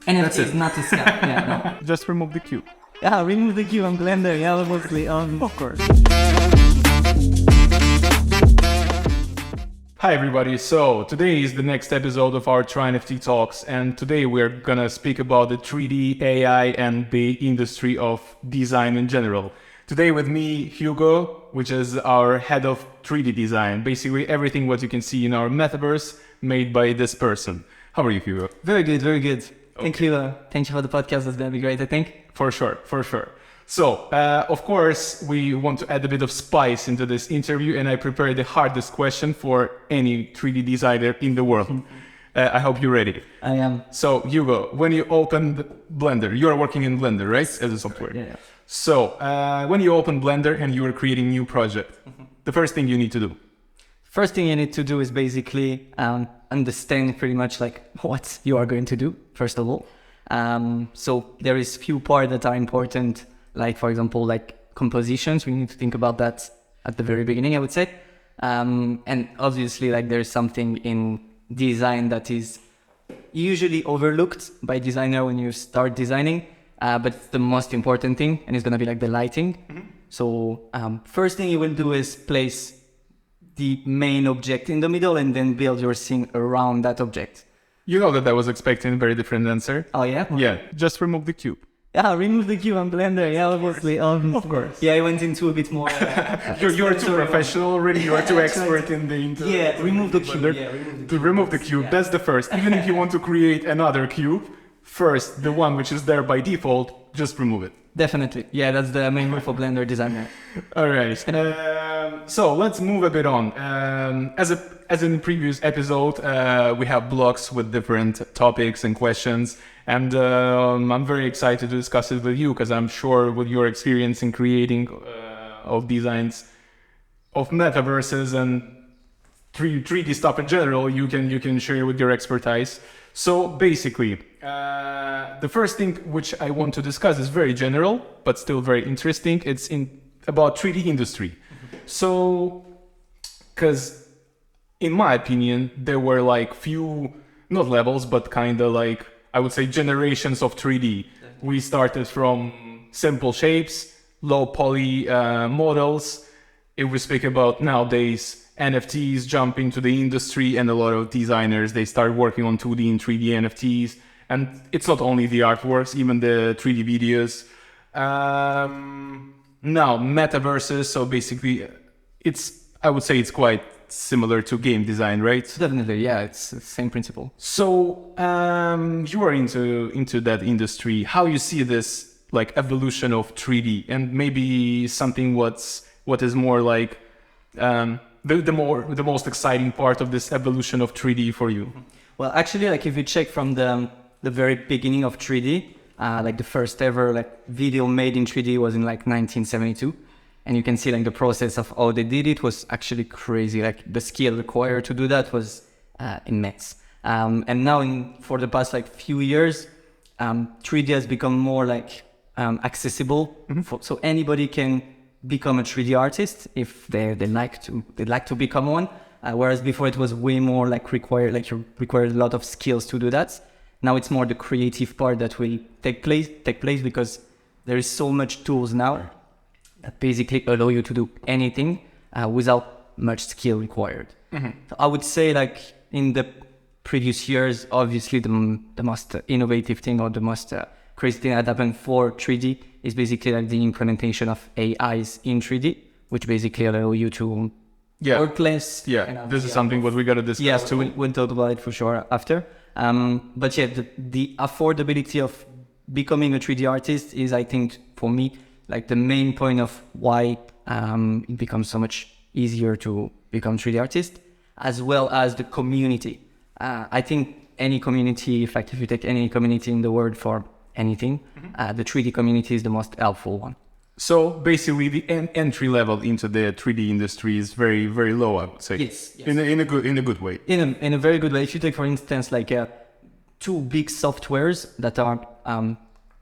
NFT is not a scam. Yeah, no. Just remove the cube. Yeah, remove the cube on Blender. Yeah, mostly. Of course. Hi everybody, so today is the next episode of our TRIIONFT talks, and today we're gonna speak about the 3D, AI and the industry of design in general. Today with me, Hugo, which is our head of 3D design. Basically everything what you can see in our metaverse made by this person. How are you, Hugo? Very good, very good. Thank you for the podcast. That's gonna be great, I think. For sure. So, of course, we want to add a bit of spice into this interview, and I prepared the hardest question for any 3D designer in the world. I hope you're ready. I am. So, Hugo, when you opened Blender, you are working in Blender, right? As a software. Yeah. So, when you open Blender and you are creating a new project, the first thing you need to do? First thing you need to do is basically understand pretty much like what you are going to do, first of all. So there is few parts that are important, like for example, like compositions. We need to think about that at the very beginning, I would say. And obviously like there's something in design that is usually overlooked by designer when you start designing, but it's the most important thing, and it's gonna be like the lighting. So first thing you will do is place the main object in the middle and then build your scene around that object. You know that I was expecting a very different answer. Oh yeah? Yeah, just remove the cube. Yeah, remove the cube on Blender. Yeah, obviously. Of course. Yeah, I went into a bit more. You're too professional already. You're too expert in the Yeah, remove the cube. Remove the cube. Yeah. That's the first. Even if you want to create another cube, first the one which is there by default, just remove it. Definitely. Yeah, that's the main rule for Blender designer. All right. So let's move a bit on. As in the previous episode, we have blocks with different topics and questions, and I'm very excited to discuss it with you because I'm sure with your experience in creating of designs of metaverses and 3D stuff in general, you can share with your expertise. So basically, the first thing which I want to discuss is very general, but still very interesting. It's about 3D industry. So, because in my opinion, there were like few, not levels, but kind of like, I would say generations of 3D. We started from simple shapes, low poly models. If we speak about nowadays, NFTs jump into the industry, and a lot of designers, they start working on 2D and 3D NFTs. And it's not only the artworks, even the 3D videos. Now, metaverses, so basically, I would say it's quite similar to game design, right? Definitely, yeah, it's the same principle. So, you are into that industry. How you see this like evolution of 3D, and maybe something what is more like the most exciting part of this evolution of 3D for you? Well, actually, like if you check from the very beginning of 3D, like the first ever like video made in 3D was in like 1972, and you can see like the process of how they did it was actually crazy. Like the skill required to do that was immense. And now for the past like few years, 3D has become more like accessible, so anybody can become a 3D artist if they'd like to become one. Whereas before it was way more like required a lot of skills to do that. Now it's more the creative part that will take place because there is so much tools now that basically allow you to do anything without much skill required. So I would say like in the previous years, obviously the most innovative thing or the most crazy thing that happened for 3D is basically like the implementation of AIs in 3D, which basically allow you to work less. Yeah, this is something what we got to discuss too. We'll talk about it for sure after. But yeah, the affordability of becoming a 3D artist is, I think, for me, like the main point of why it becomes so much easier to become 3D artist, as well as the community. I think any community, in fact, if you take any community in the world for anything, the 3D community is the most helpful one. So basically, the entry level into the 3D industry is very, very low, I would say. Yes. In a good way. In a very good way. If you take, for instance, like two big softwares that are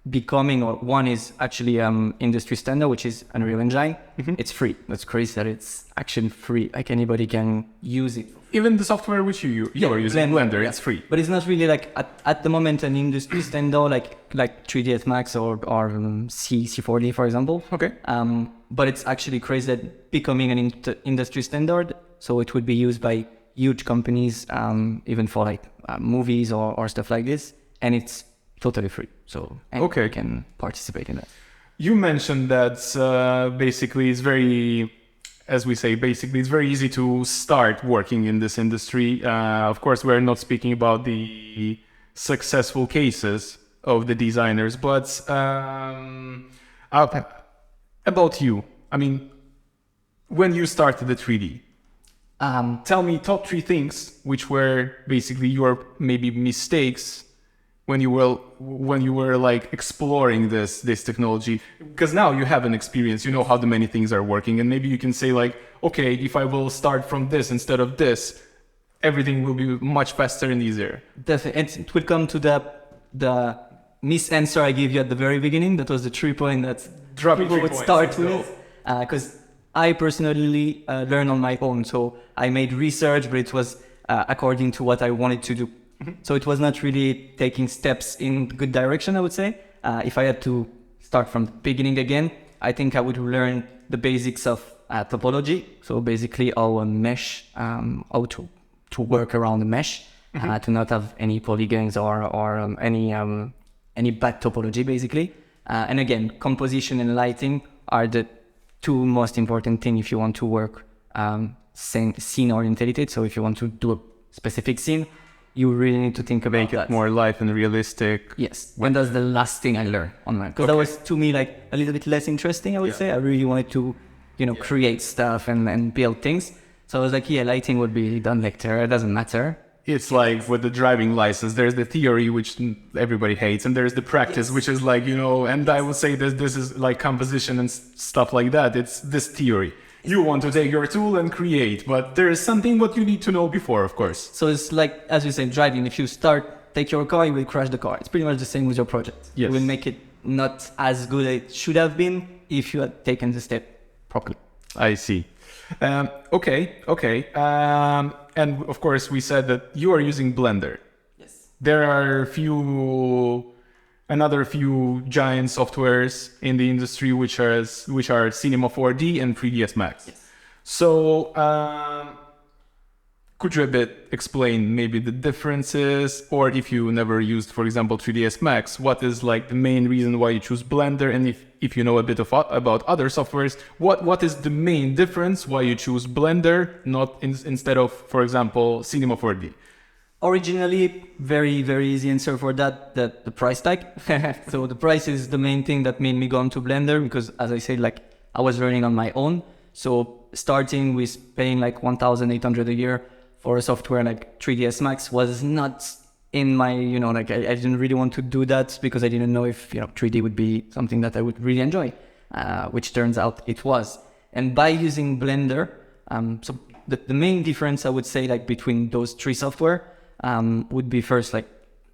becoming, or one is actually industry standard, which is Unreal Engine. It's free. That's crazy that it's actually free. Like anybody can use it. Even the software which you are using, Blender, it's free. But it's not really like at the moment an industry standard like 3ds Max or C4D, for example. Okay. But it's actually crazy that becoming an industry standard. So it would be used by huge companies, even for like movies or stuff like this. And it's totally free. So you can participate in that. You mentioned that basically it's very, as we say, basically it's very easy to start working in this industry. Of course, we're not speaking about the successful cases of the designers, but about you. I mean, when you started the 3D, tell me top 3 things which were basically your maybe mistakes when you were like exploring this technology, because now you have an experience, you know how the many things are working, and maybe you can say like, okay, if I will start from this instead of this, everything will be much faster and easier. Definitely, and it will come to the mis-answer I gave you at the very beginning. That was the 3 point that people would start with, because I personally learned on my own. So I made research, but it was according to what I wanted to do. So it was not really taking steps in good direction, I would say. If I had to start from the beginning again, I think I would learn the basics of topology. So basically how a mesh, how to work around the mesh, to not have any polygons or any bad topology, basically. And again, composition and lighting are the 2 most important things if you want to work scene orientated. So if you want to do a specific scene, you really need to think about that. More life and realistic. Yes. And that's the last thing I learned online. Because that was, to me, like a little bit less interesting, I would say. I really wanted to, create stuff and build things. So I was like, lighting would be done later. It doesn't matter. It's like with the driving license, there's the theory, which everybody hates, and there's the practice, which is like, and I would say this is like composition and stuff like that. It's this theory. You want to take your tool and create, but there is something what you need to know before, of course. So it's like, as you say, driving. If you take your car, you will crash the car. It's pretty much the same with your project. Yes. You will make it not as good as it should have been if you had taken the step properly. I see. Okay. And of course, we said that you are using Blender. Yes. There are another few giant softwares in the industry which are Cinema 4D and 3ds Max. Yes. So could you a bit explain maybe the differences, or if you never used, for example, 3ds Max, what is like the main reason why you choose Blender, and if you know a bit about other softwares, what is the main difference why you choose Blender instead of, for example, Cinema 4D? Originally, very, very easy answer for that, the price tag. So the price is the main thing that made me go into Blender, because as I said, like I was learning on my own. So starting with paying like 1,800 a year for a software like 3ds Max was not in my, I didn't really want to do that because I didn't know if, 3D would be something that I would really enjoy, which turns out it was. And by using Blender, so the main difference I would say like between those 3 software, would be first like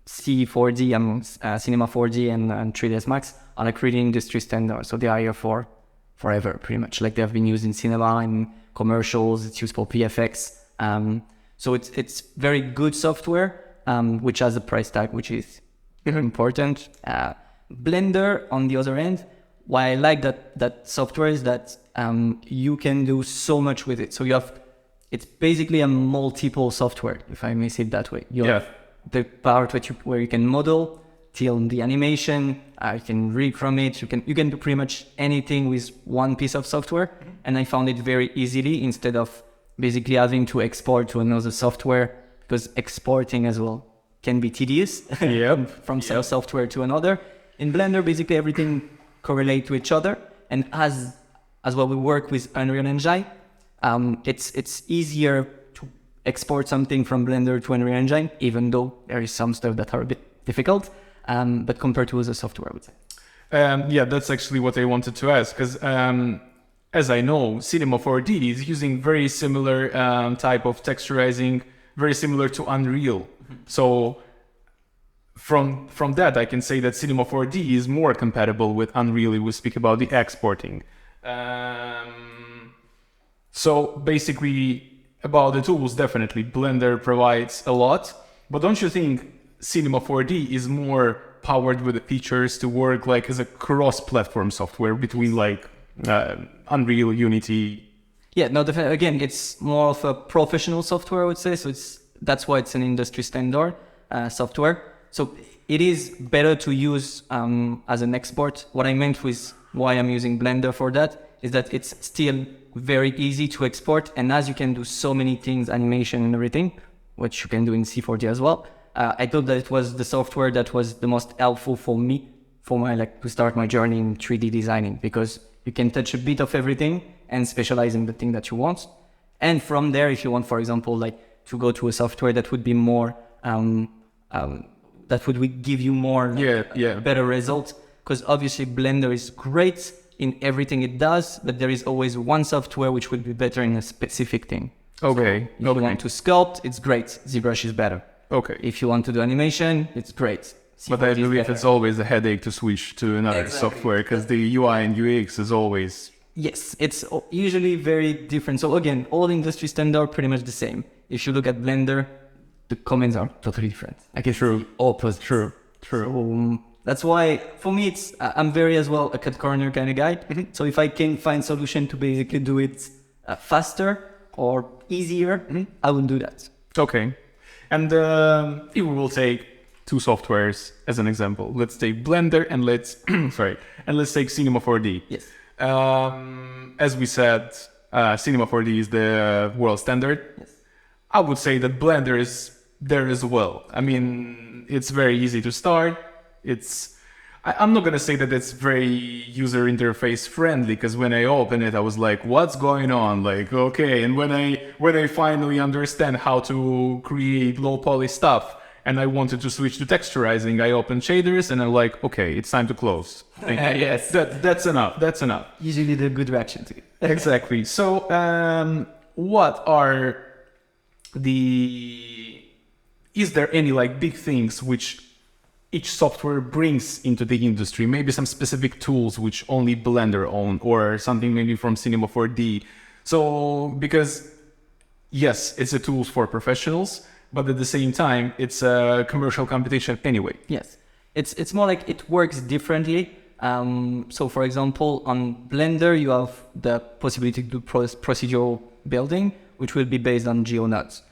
C4D, Cinema 4D and 3ds Max are like really industry standard. So they are here for forever, pretty much. Like they have been used in cinema and commercials. It's used for VFX. So it's very good software, which has a price tag, which is important. Blender, on the other end, why I like that software is that you can do so much with it. So it's basically a multiple software, if I may say it that way. You have the part where you can model till the animation, you can read from it, you can do pretty much anything with one piece of software. And I found it very easily instead of basically having to export to another software, because exporting as well can be tedious from some software to another. In Blender, basically everything correlates to each other. And as well, we work with Unreal Engine. It's easier to export something from Blender to Unreal Engine, even though there is some stuff that are a bit difficult, but compared to other software, I would say. That's actually what I wanted to ask, because as I know, Cinema 4D is using very similar type of texturizing, very similar to Unreal. So from that, I can say that Cinema 4D is more compatible with Unreal if we speak about the exporting. So basically, about the tools, definitely Blender provides a lot. But don't you think Cinema 4D is more powered with the features to work like as a cross-platform software between like Unreal, Unity? Yeah, no, definitely. Again, it's more of a professional software, I would say. So that's why it's an industry standard software. So it is better to use as an export. What I meant with why I'm using Blender for that is that it's still very easy to export. And as you can do so many things, animation and everything, which you can do in C4D as well, I thought that it was the software that was the most helpful for me, for my to start my journey in 3D designing, because you can touch a bit of everything and specialize in the thing that you want. And from there, if you want, for example, like to go to a software that would be more, that would give you more better results. Because obviously Blender is great in everything it does, but there is always one software which would be better in a specific thing. Okay. So if you want to sculpt, it's great. ZBrush is better. Okay. If you want to do animation, it's great. But I believe it's always a headache to switch to another software because the UI and UX is always... Yes, it's usually very different. So again, all industry standards are pretty much the same. If you look at Blender, the comments are totally different. I guess true. Opposite. True. So, that's why for me it's I'm very as well a cut corner kind of guy. Mm-hmm. So if I can find solution to basically do it faster or easier, I will do that. Okay. And if we will take two softwares as an example, let's take Blender and let's take Cinema 4D. Yes. As we said, Cinema 4D is the world standard. Yes. I would say that Blender is there as well. I mean, it's very easy to start. I'm not gonna say that it's very user interface friendly, because when I opened it, I was like, "What's going on?" Like, okay. And when I finally understand how to create low poly stuff, and I wanted to switch to texturizing, I opened shaders, and I'm like, "Okay, it's time to close." Yes, that's enough. That's enough. Usually the good reaction to it. Exactly. So, what are is there any like big things which each software brings into the industry? Maybe some specific tools which only Blender own, or something maybe from Cinema 4D. So, because yes, it's a tool for professionals, but at the same time, it's a commercial competition anyway. Yes, it's more like it works differently. So for example, on Blender, you have the possibility to do procedural building, which will be based on GeoNodes.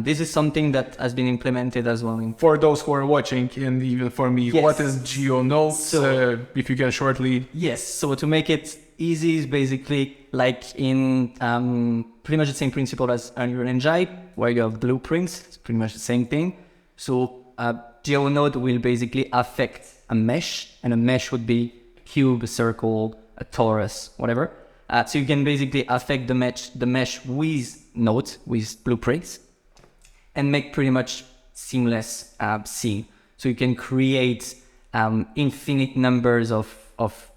This is something that has been implemented as well. For those who are watching, and even for me, yes. What is GeoNodes? So, if you can shortly. Yes, so to make it easy is basically like in pretty much the same principle as Unreal Engine, where you have blueprints. It's pretty much the same thing. So GeoNode will basically affect a mesh, and a mesh would be a cube, a circle, a torus, whatever. So you can basically affect the mesh with nodes, with blueprints, and make pretty much seamless scene. So you can create infinite numbers of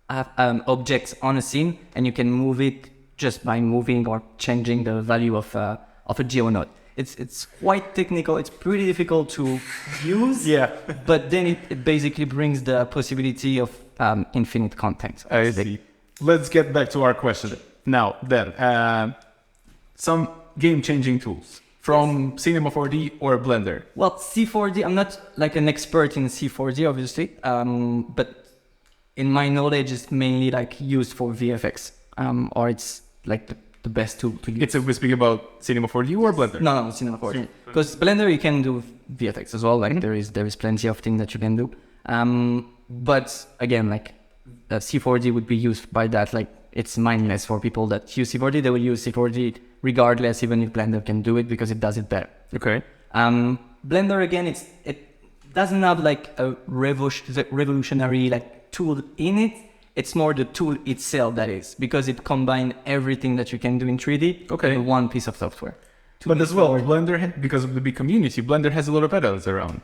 objects on a scene, and you can move it just by moving or changing the value of a GeoNode. It's quite technical. It's pretty difficult to use. Yeah. But then it basically brings the possibility of infinite content. I see. Let's get back to our question. Now then, some game-changing tools from Cinema 4D or Blender. Well, C4D, I'm not like an expert in C4D, obviously, but in my knowledge, it's mainly like used for VFX, or it's like the best tool to use. It's a we speak about Cinema 4D or Blender? No, Cinema 4D. Because Blender, you can do VFX as well. Like there is plenty of things that you can do. But again, like C4D would be used by that. Like it's mindless for people that use C4D. They will use C4D regardless, even if Blender can do it, because it does it better. Okay. Blender again, it doesn't have like a revolutionary like tool in it. It's more the tool itself that is, because it combines everything that you can do in 3D in one piece of software. But as well, Blender, because of the big community, Blender has a lot of add-ons around.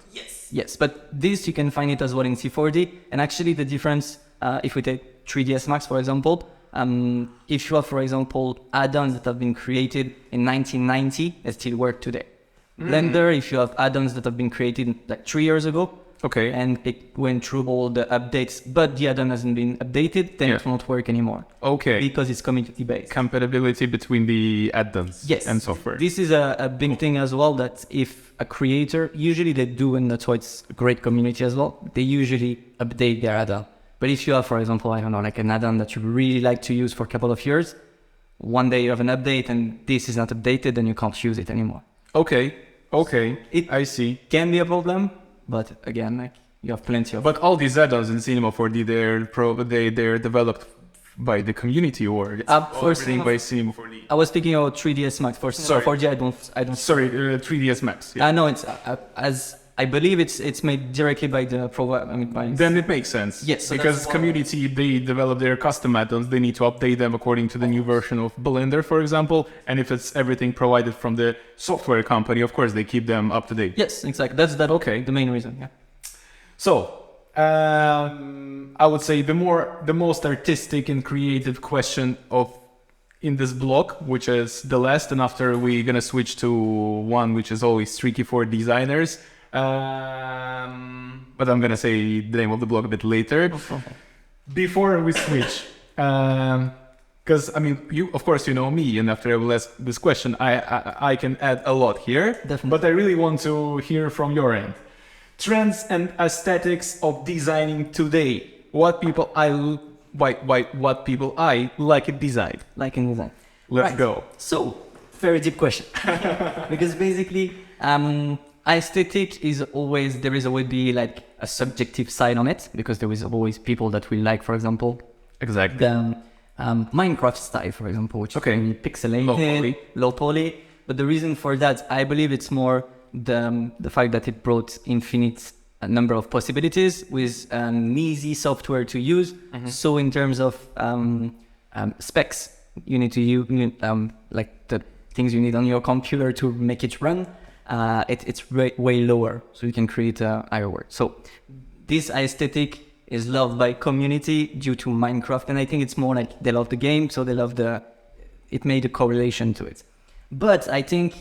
Yes, but this you can find it as well in C4D. And actually the difference, if we take 3ds Max, for example, if you have, for example, add-ons that have been created in 1990, they still work today. Blender, if you have add-ons that have been created like 3 years ago, Okay. and it went through all the updates, but the add-on hasn't been updated, then it won't work anymore. Okay. Because it's community based. Compatibility between the add-ons Yes. and software. This is a big thing as well, that if a creator, usually they do, and that's why it's a great community as well, they usually update their add-on. But if you have, for example, I don't know, like an add-on that you really like to use for a couple of years, one day you have an update and this is not updated, then you can't use it anymore. Okay. I see. Can be a problem, but again, like you have plenty of. But all these add-ons in Cinema 4D, they're developed by the community, or everything by Cinema 4D. I was speaking about 3ds Max for Sorry. 4D. I don't. Sorry, 3ds Max. Yeah. No, it's as I believe it's made directly by the provider. I mean, by Then it makes sense. Yes, so because that's why- community, they develop their custom add-ons. They need to update them according to the new version of Blender, for example. And if it's everything provided from the software company, of course, they keep them up to date. Yes, exactly. That's Okay. the main reason. Yeah. So, I would say the most artistic and creative question in this block, which is the last, and after we're gonna switch to one which is always tricky for designers. But I'm gonna say the name of the blog a bit later. Before we switch, because I mean, of course you know me, and after I will ask this question, I can add a lot here. Definitely. But I really want to hear from your end. Trends and aesthetics of designing today. What people I like it designed. Like in design. Let's Right. go. So, very deep question. Because basically, aesthetic is always, there is always be like a subjective side on it, because there is always people that will like, for example, Exactly. the Minecraft style, for example, which Okay. is really pixelated, low poly. But the reason for that, I believe it's more the fact that it brought infinite number of possibilities with an easy software to use. So in terms of specs, you need to use like the things you need on your computer to make it run. It's way lower, so you can create a higher work. So this aesthetic is loved by community due to Minecraft, and I think it's more like they love the game, so they love it made a correlation to it. But I think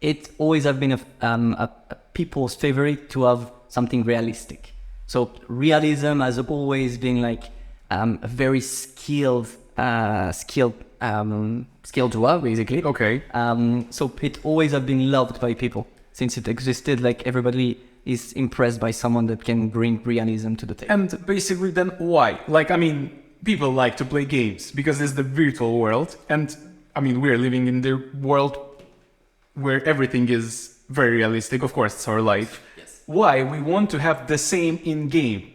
it always have been a people's favorite to have something realistic. So realism has always been like a very skilled to have, basically. Okay. So it always have been loved by people since it existed. Like everybody is impressed by someone that can bring realism to the table. And basically, then why? Like, I mean, people like to play games because it's the virtual world, and I mean, we're living in the world where everything is very realistic. Of course, it's our life. Yes. Why we want to have the same in game?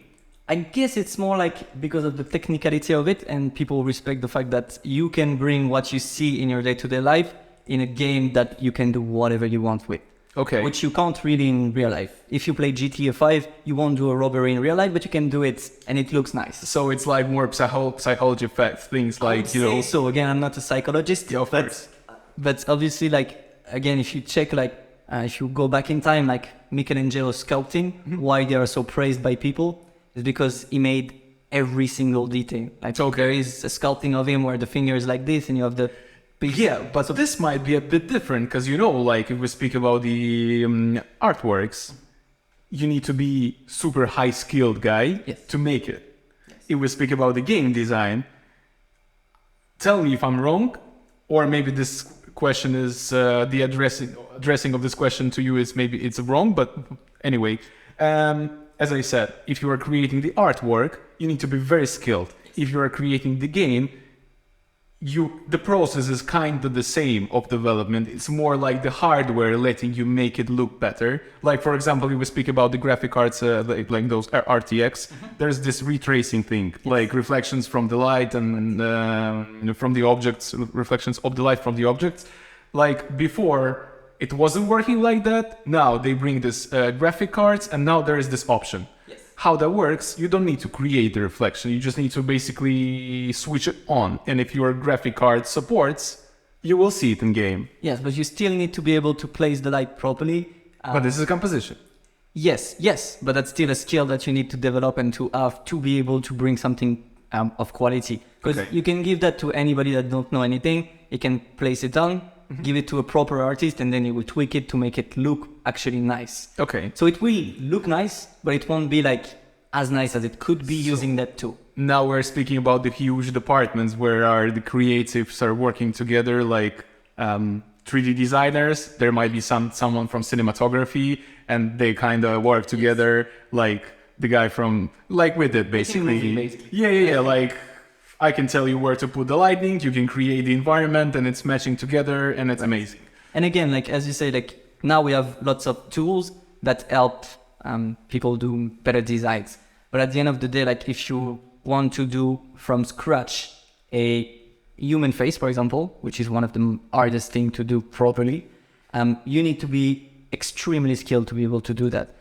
I guess it's more like because of the technicality of it, and people respect the fact that you can bring what you see in your day-to-day life in a game that you can do whatever you want with. Okay. Which you can't really in real life. If you play GTA 5, you won't do a robbery in real life, but you can do it and it looks nice. So it's like more psychology effects, things like, you know. So again, I'm not a psychologist, Yeah, of course. but obviously, like, again, if you check, like, if you go back in time, like Michelangelo's sculpting, why they are so praised by people is because he made every single detail. Like, there is a sculpting of him where the finger is like this, and you have the Yeah, but this might be a bit different because, you know, like if we speak about the artworks, you need to be super high skilled guy to make it. Yes. If we speak about the game design, tell me if I'm wrong, or maybe this question is the addressing of this question to you is maybe it's wrong, but anyway, as I said, if you are creating the artwork, you need to be very skilled. If you are creating the game, the process is kind of the same of development. It's more like the hardware letting you make it look better. Like, for example, if we speak about the graphic arts, like those RTX, there's this retracing thing, like reflections from the light and from the objects, reflections of the light from the objects. Like before, it wasn't working like that. Now they bring this graphic cards, and now there is this option. How that works, you don't need to create the reflection, you just need to basically switch it on. And if your graphic card supports, you will see it in game. Yes, but you still need to be able to place the light properly. But this is a composition. Yes, but that's still a skill that you need to develop and to have to be able to bring something of quality. Because you can give that to anybody that don't know anything, he can place it on, give it to a proper artist, and then he will tweak it to make it look actually nice. Okay. So it will look nice, but it won't be like as nice as it could be using that tool. Now we're speaking about the huge departments where the creatives are working together, like 3D designers. There might be someone from cinematography, and they kind of work together, like the guy from, like we did basically. Yeah. Like I can tell you where to put the lighting, you can create the environment, and it's matching together, and it's amazing. And again, like as you say, like now we have lots of tools that help people do better designs. But at the end of the day, like if you want to do from scratch a human face, for example, which is one of the hardest things to do properly, you need to be extremely skilled to be able to do that.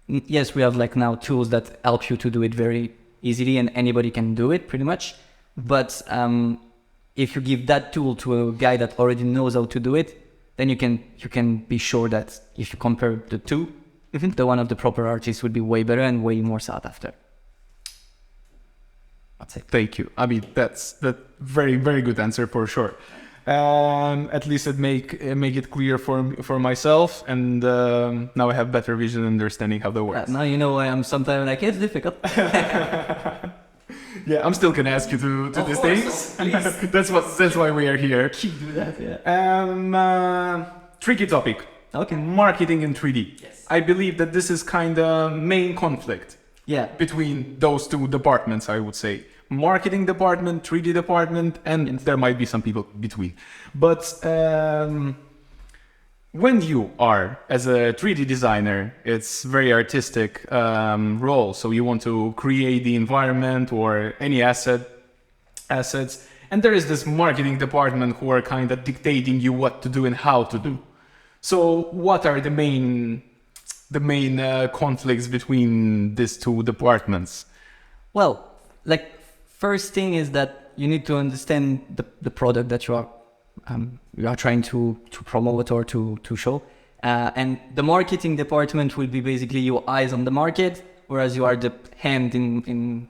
Yes, we have like now tools that help you to do it very easily, and anybody can do it pretty much. But if you give that tool to a guy that already knows how to do it, then you can be sure that if you compare the two, the one of the proper artists would be way better and way more sought after. That's it. Thank you. I mean, that's very, very good answer for sure. At least it make it clear for myself, and now I have better vision and understanding how that works. Now you know why I'm sometimes like, it's difficult. Yeah, I'm still gonna ask you to do these things. That's why we are here. Keep do that, yeah. Tricky topic. Okay. Marketing in 3D. Yes. I believe that this is kind of main conflict. Yeah. Between those two departments, I would say. Marketing department, 3D department, and there might be some people between. But when you are, as a 3D designer, it's very artistic role. So you want to create the environment or any assets. And there is this marketing department who are kind of dictating you what to do and how to do. So what are the main conflicts between these two departments? Well, like first thing is that you need to understand the product that you are trying to promote or to show. And the marketing department will be basically your eyes on the market, whereas you are the hand in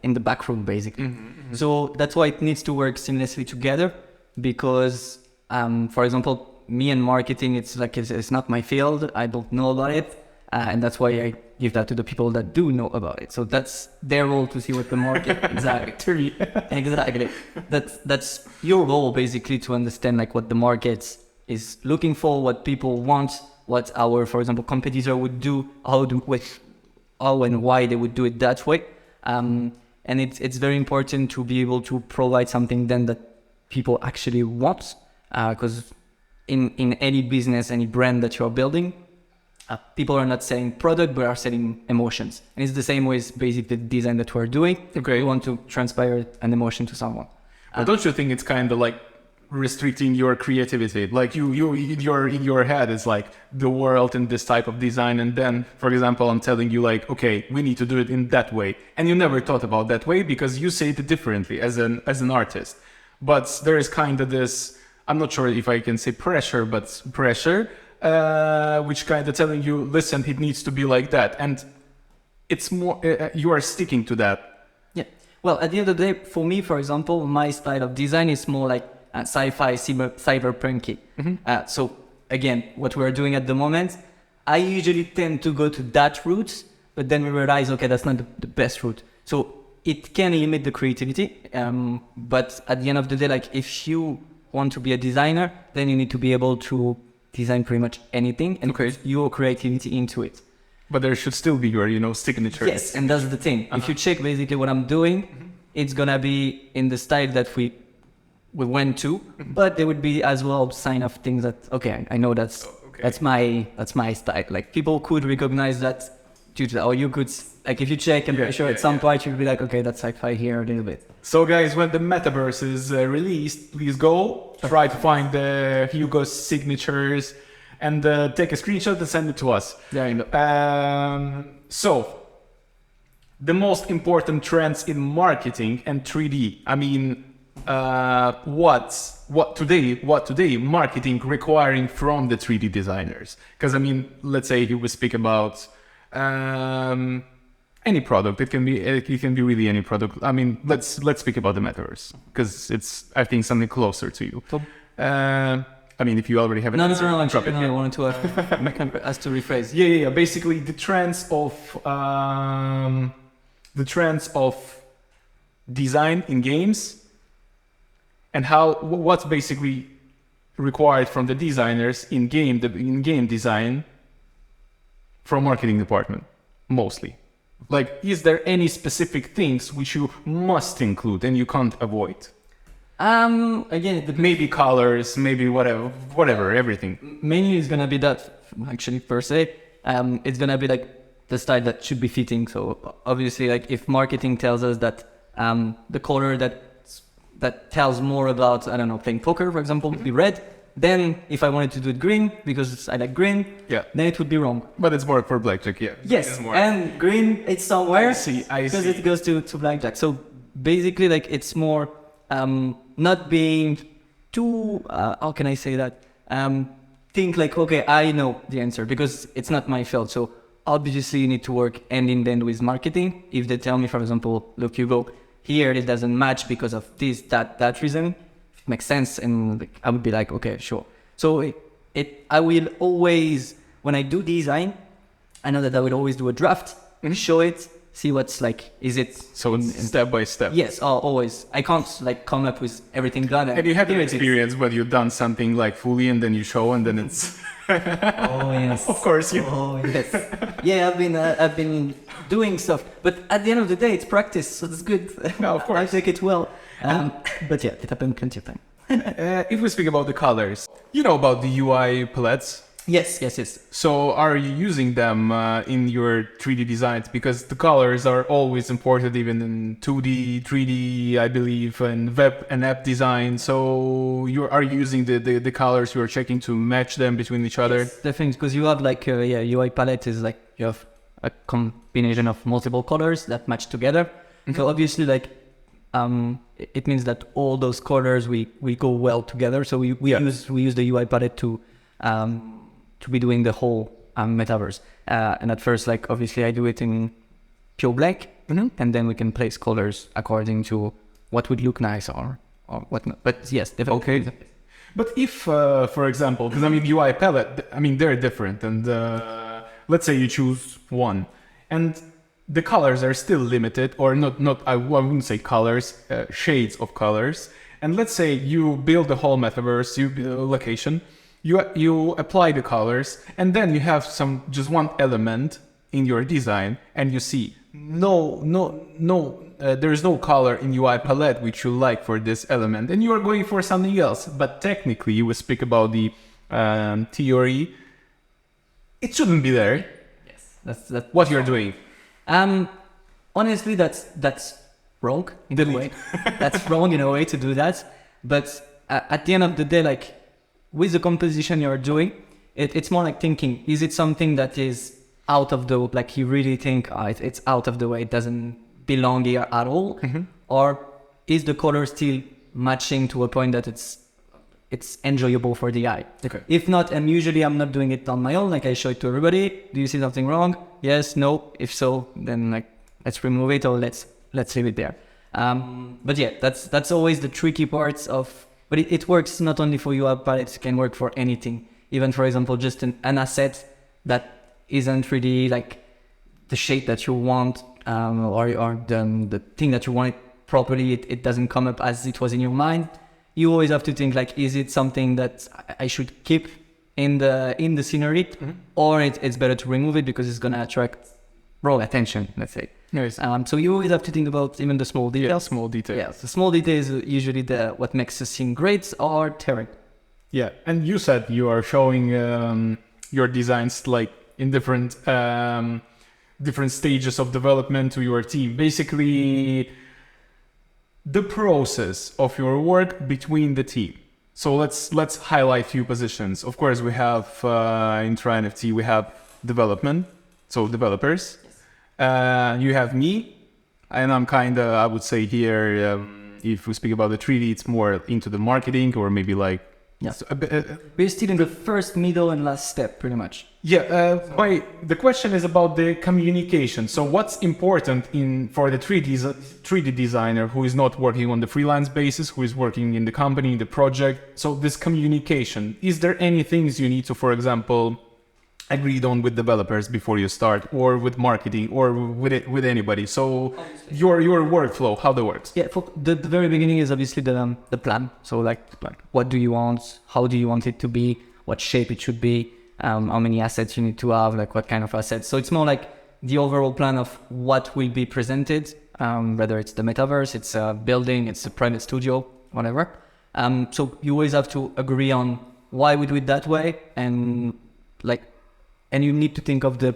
the back room, basically. Mm-hmm. So that's why it needs to work seamlessly together, because, for example, me and marketing, it's not my field. I don't know about it. And that's why I give that to the people that do know about it. So that's their role to see what the market exactly. Exactly. That's your role basically, to understand like what the market is looking for, what people want, what our, for example, competitor would do, how and why they would do it that way. And it's very important to be able to provide something then that people actually want, because in any business, any brand that you're building, people are not selling product, but are selling emotions. And it's the same with basically the design that we're doing. Okay. We want to transpire an emotion to someone. But don't you think it's kind of like restricting your creativity? Like you in your head is like the world in this type of design, and then, for example, I'm telling you like, okay, we need to do it in that way, and you never thought about that way because you say it differently as an artist. But there is kind of this, I'm not sure if I can say pressure, but pressure. Which kind of telling you, listen, it needs to be like that, and it's more you are sticking to that. Yeah. Well, at the end of the day, for me, for example, my style of design is more like sci-fi, cyberpunky. Mm-hmm. So again, what we're doing at the moment, I usually tend to go to that route, but then we realize, okay, that's not the best route. So it can limit the creativity, but at the end of the day, like if you want to be a designer, then you need to be able to design pretty much anything and put your creativity into it. But there should still be your, signature. Yes, and that's the thing. If you check basically what I'm doing, it's gonna be in the style that we went to, but there would be as well sign of things that, okay, I know that's my style. Like people could recognize that due to that, or you could, like if you check, I'm pretty sure at some point you'll be like, okay, that's sci-fi here a little bit. So guys, when the Metaverse is released, please go try to find Hugo's signatures and take a screenshot and send it to us. There you go. So the most important trends in marketing and 3D. I mean, what today marketing requiring from the 3D designers? Because I mean, let's say he would speak about any product. It can be really any product. I mean, let's speak about the Metaverse because it's, I think, something closer to you. I mean, if you already have an No, answer, drop it. I wanted to us to rephrase. Yeah. Basically, the trends of design in games, and what's basically required from the designers in game design from marketing department mostly. Like, is there any specific things which you must include and you can't avoid? Again, Maybe colors, maybe whatever, everything. mainly it's gonna be that actually per se. It's gonna be like the style that should be fitting. So obviously, like if marketing tells us that the color that tells more about, I don't know, playing poker, for example, would be red. Then if I wanted to do it green because I like green, Yeah. then it would be wrong. But it's more for blackjack, yeah. Yes, It's more. and green it's somewhere I because see. it goes to blackjack. So basically, like it's more not being too how can I say that? Think like, okay, I know the answer because it's not my field. So obviously you need to work hand in hand with marketing. If they tell me, for example, look, Hugo, here it doesn't match because of this, that reason, it makes sense, and like, I would be like, okay, sure. So I will always, when I do design, I know that I will always do a draft and show it, see what's like, is it So it's step by step. Yes, always. I can't like come up with everything done. And you have an here it is. experience when you've done something like fully and then you show and then it's... Oh yes. Of course, you... Oh yes. Yeah, I've been doing stuff, but at the end of the day, it's practice, so it's good. No, of course. I take it well. But yeah, it happened plenty of time. If we speak about the colors, you know about the UI palettes. Yes. So are you using them in your 3D designs? Because the colors are always important, even in 2D, 3D, I believe, and web and app design. So are you using the colors, you're checking to match them between each other? Yes, definitely, because you have like UI palette is like you have a combination of multiple colors that match together. Mm-hmm. So obviously, like it means that all those colors we go well together. So we use the UI palette to be doing the whole metaverse. And at first, like obviously, I do it in pure black, mm-hmm. and then we can place colors according to what would look nice or whatnot. But yes, definitely. Okay. But if, for example, because I mean UI palette, I mean they're different, and let's say you choose one, and the colors are still limited, or not. I wouldn't say colors, shades of colors. And let's say you build the whole metaverse, you build a location. You apply the colors, and then you have just one element in your design, and you see there is no color in UI palette which you like for this element, and you are going for something else. But technically, we speak about the theory. It shouldn't be there. Yes, that's what you're doing. Honestly, that's wrong in a way. That's wrong in a way to do that. But at the end of the day, like, with the composition you're doing, it's more like thinking, is it something that is out of the, like you really think it's out of the way, it doesn't belong here at all? Mm-hmm. Or is the color still matching to a point that it's enjoyable for the eye? Okay. If not, and usually I'm not doing it on my own, like I show it to everybody. Do you see something wrong? Yes, no. If so, then like let's remove it or let's leave it there. But yeah, that's always the tricky parts of. But it works not only for UI palette, it can work for anything. Even, for example, just an asset that isn't really like the shape that you want, or the thing that you want properly, it doesn't come up as it was in your mind. You always have to think like, is it something that I should keep in the scenery, mm-hmm. or it's better to remove it because it's gonna attract wrong attention, let's say. Nice. So you always have to think about even the small details. Yeah, small details. Yeah, the small details are usually what makes a scene great or terrible. Yeah, and you said you are showing your designs like in different stages of development to your team. Basically, the process of your work between the team. So let's highlight few positions. Of course, we have in TRIIONFT we have development, so developers. You have me, and I'm kinda, I would say here, if we speak about the 3D, it's more into the marketing or maybe like Yeah. So, We're still in the first, middle, and last step, pretty much. yeah, the question is about the communication. So what's important for the 3D designer who is not working on the freelance basis, who is working in the company, in the project? So this communication, is there any things you need to, for example, agreed on with developers before you start, or with marketing, or with anybody? So your workflow, how that works? Yeah, for the very beginning is obviously the plan. So like, what do you want? How do you want it to be? What shape it should be? How many assets you need to have? Like what kind of assets? So it's more like the overall plan of what will be presented, whether it's the metaverse, it's a building, it's a private studio, whatever. So you always have to agree on why we do it that way, and you need to think of the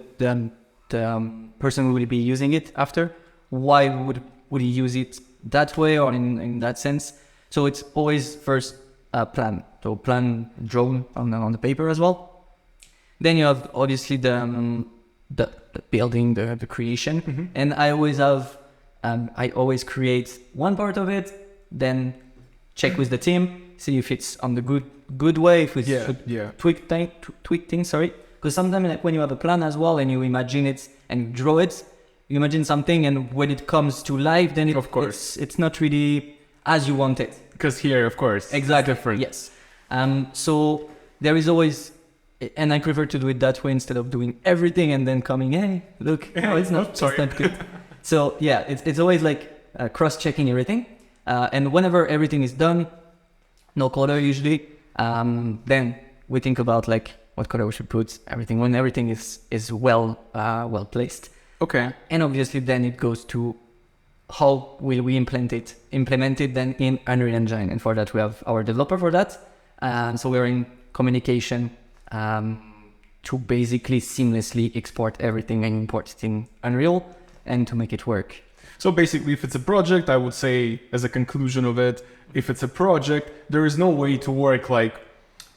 person who will be using it after. Why would he use it that way or in that sense? So it's always first plan. So plan drawn on the paper as well. Then you have obviously the building, the creation. Mm-hmm. And I always create one part of it, then check with the team, see if it's on the good way, if we should tweak things, Because sometimes like when you have a plan as well and you imagine it and draw it, you imagine something, and when it comes to life, then it's not really as you want it. Because here, of course, exactly it's different. Yes. So there is always, and I prefer to do it that way instead of doing everything and then coming, hey, look, no, it's not good. So yeah, it's always like cross-checking everything, and whenever everything is done, no color usually, then we think about like what color we should put, everything, when everything is well placed. Okay. And obviously then it goes to how will we implement it then in Unreal Engine. And for that we have our developer for that. So we're in communication to basically seamlessly export everything and import it in Unreal and to make it work. So basically, if it's a project, I would say as a conclusion of it, if it's a project, there is no way to work like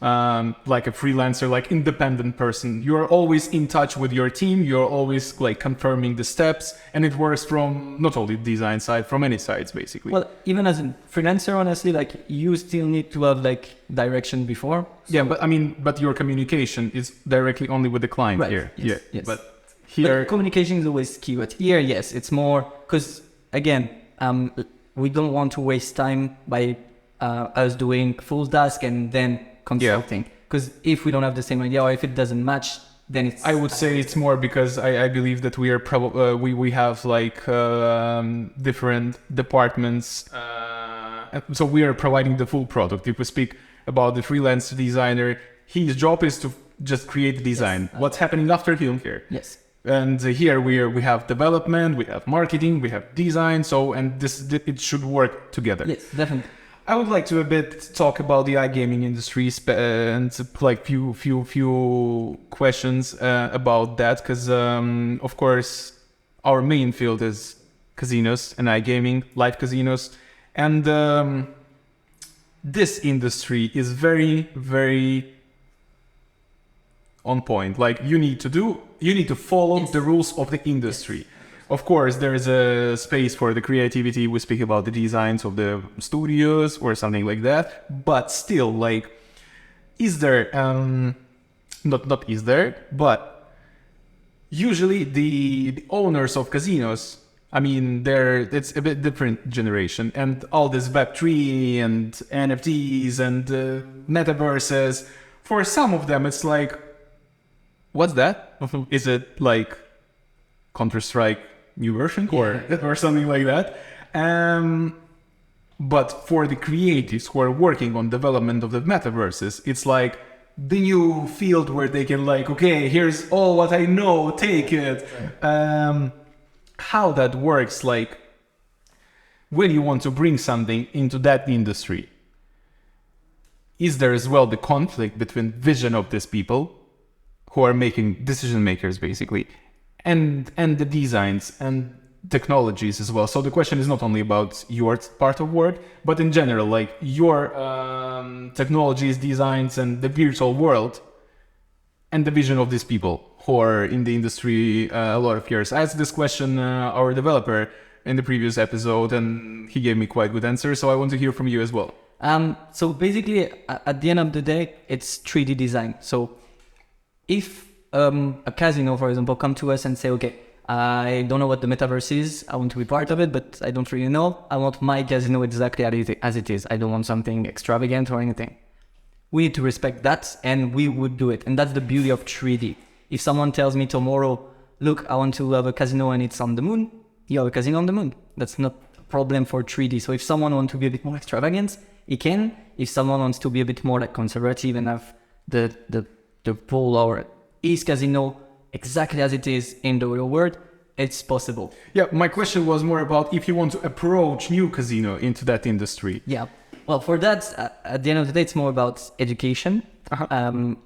a freelancer, like independent person. You're always in touch with your team. You're always like confirming the steps, and it works from not only the design side, from any sides, basically. Well, even as a freelancer, honestly, like you still need to have like direction before. So yeah, but your communication is directly only with the client here. Yes, yeah, yes. But here, communication is always key. But here, yes, it's more because again, we don't want to waste time by us doing full task and then consulting, because if we don't have the same idea or if it doesn't match, then it's I would say it's more because I believe that we are probably we have like different departments, so we are providing the full product. If we speak about the freelance designer, his job is to just create the design. What's happening after him here? Yes. And here we have development, we have marketing, we have design. So it should work together. Yes, definitely. I would like to a bit talk about the iGaming industry and like few questions about that, because of course our main field is casinos and iGaming, live casinos, and this industry is very, very on point. Like you need to follow the rules of the industry. Of course, there is a space for the creativity. We speak about the designs of the studios or something like that. But still, like, is there, not is there, but usually the owners of casinos, I mean, it's a bit different generation. And all this Web3 and NFTs and metaverses, for some of them, it's like, what's that? Is it like Counter-Strike new version or something like that? But for the creatives who are working on development of the metaverses, it's like the new field where they can like, okay, here's all what I know, take it. How that works, like when you want to bring something into that industry, is there as well the conflict between vision of these people who are making decision makers basically, and the designs and technologies as well? So the question is not only about your part of work, but in general, like your technologies, designs, and the virtual world, and the vision of these people who are in the industry a lot of years. I asked this question our developer in the previous episode, and he gave me quite good answer. So I want to hear from you as well. So basically, at the end of the day, it's 3D design. So if a casino, for example, come to us and say, okay, I don't know what the metaverse is, I want to be part of it, but I don't really know. I want my casino exactly as it is. I don't want something extravagant or anything. We need to respect that, and we would do it. And that's the beauty of 3D. If someone tells me tomorrow, look, I want to have a casino and it's on the moon, you have a casino on the moon. That's not a problem for 3D. So if someone wants to be a bit more extravagant, he can. If someone wants to be a bit more like conservative and have the pool or his casino exactly as it is in the real world, it's possible. Yeah, my question was more about if you want to approach new casino into that industry. Yeah. Well, for that, at the end of the day, it's more about education.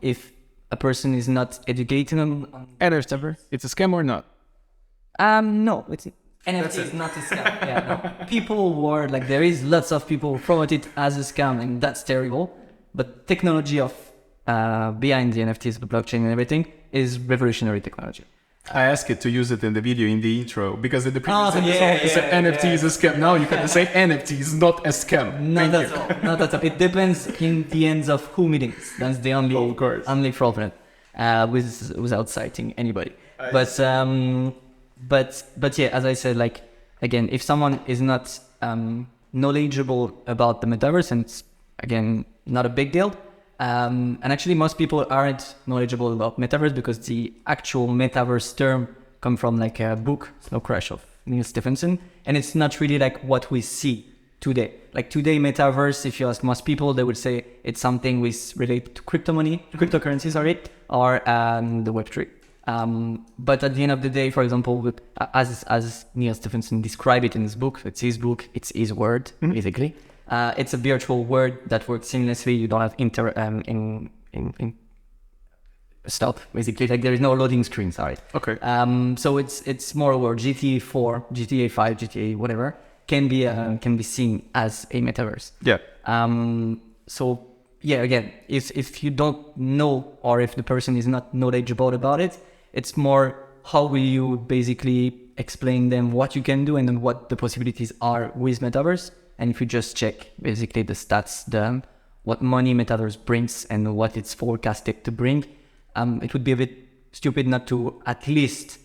If a person is not educated on Metaverse, it's a scam or not? no, it's NFT is not a scam. Yeah, no. People were like, there is lots of people who promote it as a scam, and that's terrible. But technology of behind the NFTs, the blockchain and everything is revolutionary technology. I asked it to use it in the video in the intro because in the previous episode you said NFT is a scam. Now you can say NFT is not a scam. Not at all. Not at all. It depends in the ends of who meetings. That's the only problem. Without citing anybody. But yeah, as I said, like again, if someone is not knowledgeable about the metaverse, and it's again not a big deal. And actually, most people aren't knowledgeable about metaverse because the actual metaverse term come from like a book, Snow Crash of Neil Stephenson, and it's not really like what we see today. Like today, metaverse, if you ask most people, they would say it's something with related to cryptocurrencies, or the Web3. But at the end of the day, for example, as Neil Stephenson described it in his book, it's his book, it's his word, basically. It's a virtual world that works seamlessly. You don't have stop, basically. Like there is no loading screen, sorry. Okay. So it's more where GTA 4, GTA 5, GTA whatever can be seen as a metaverse. Yeah. So yeah, again, if you don't know, or if the person is not knowledgeable about it, it's more how will you basically explain them what you can do and then what the possibilities are with metaverse. And if you just check basically the stats, what money metaverse brings and what it's forecasted to bring, it would be a bit stupid not to at least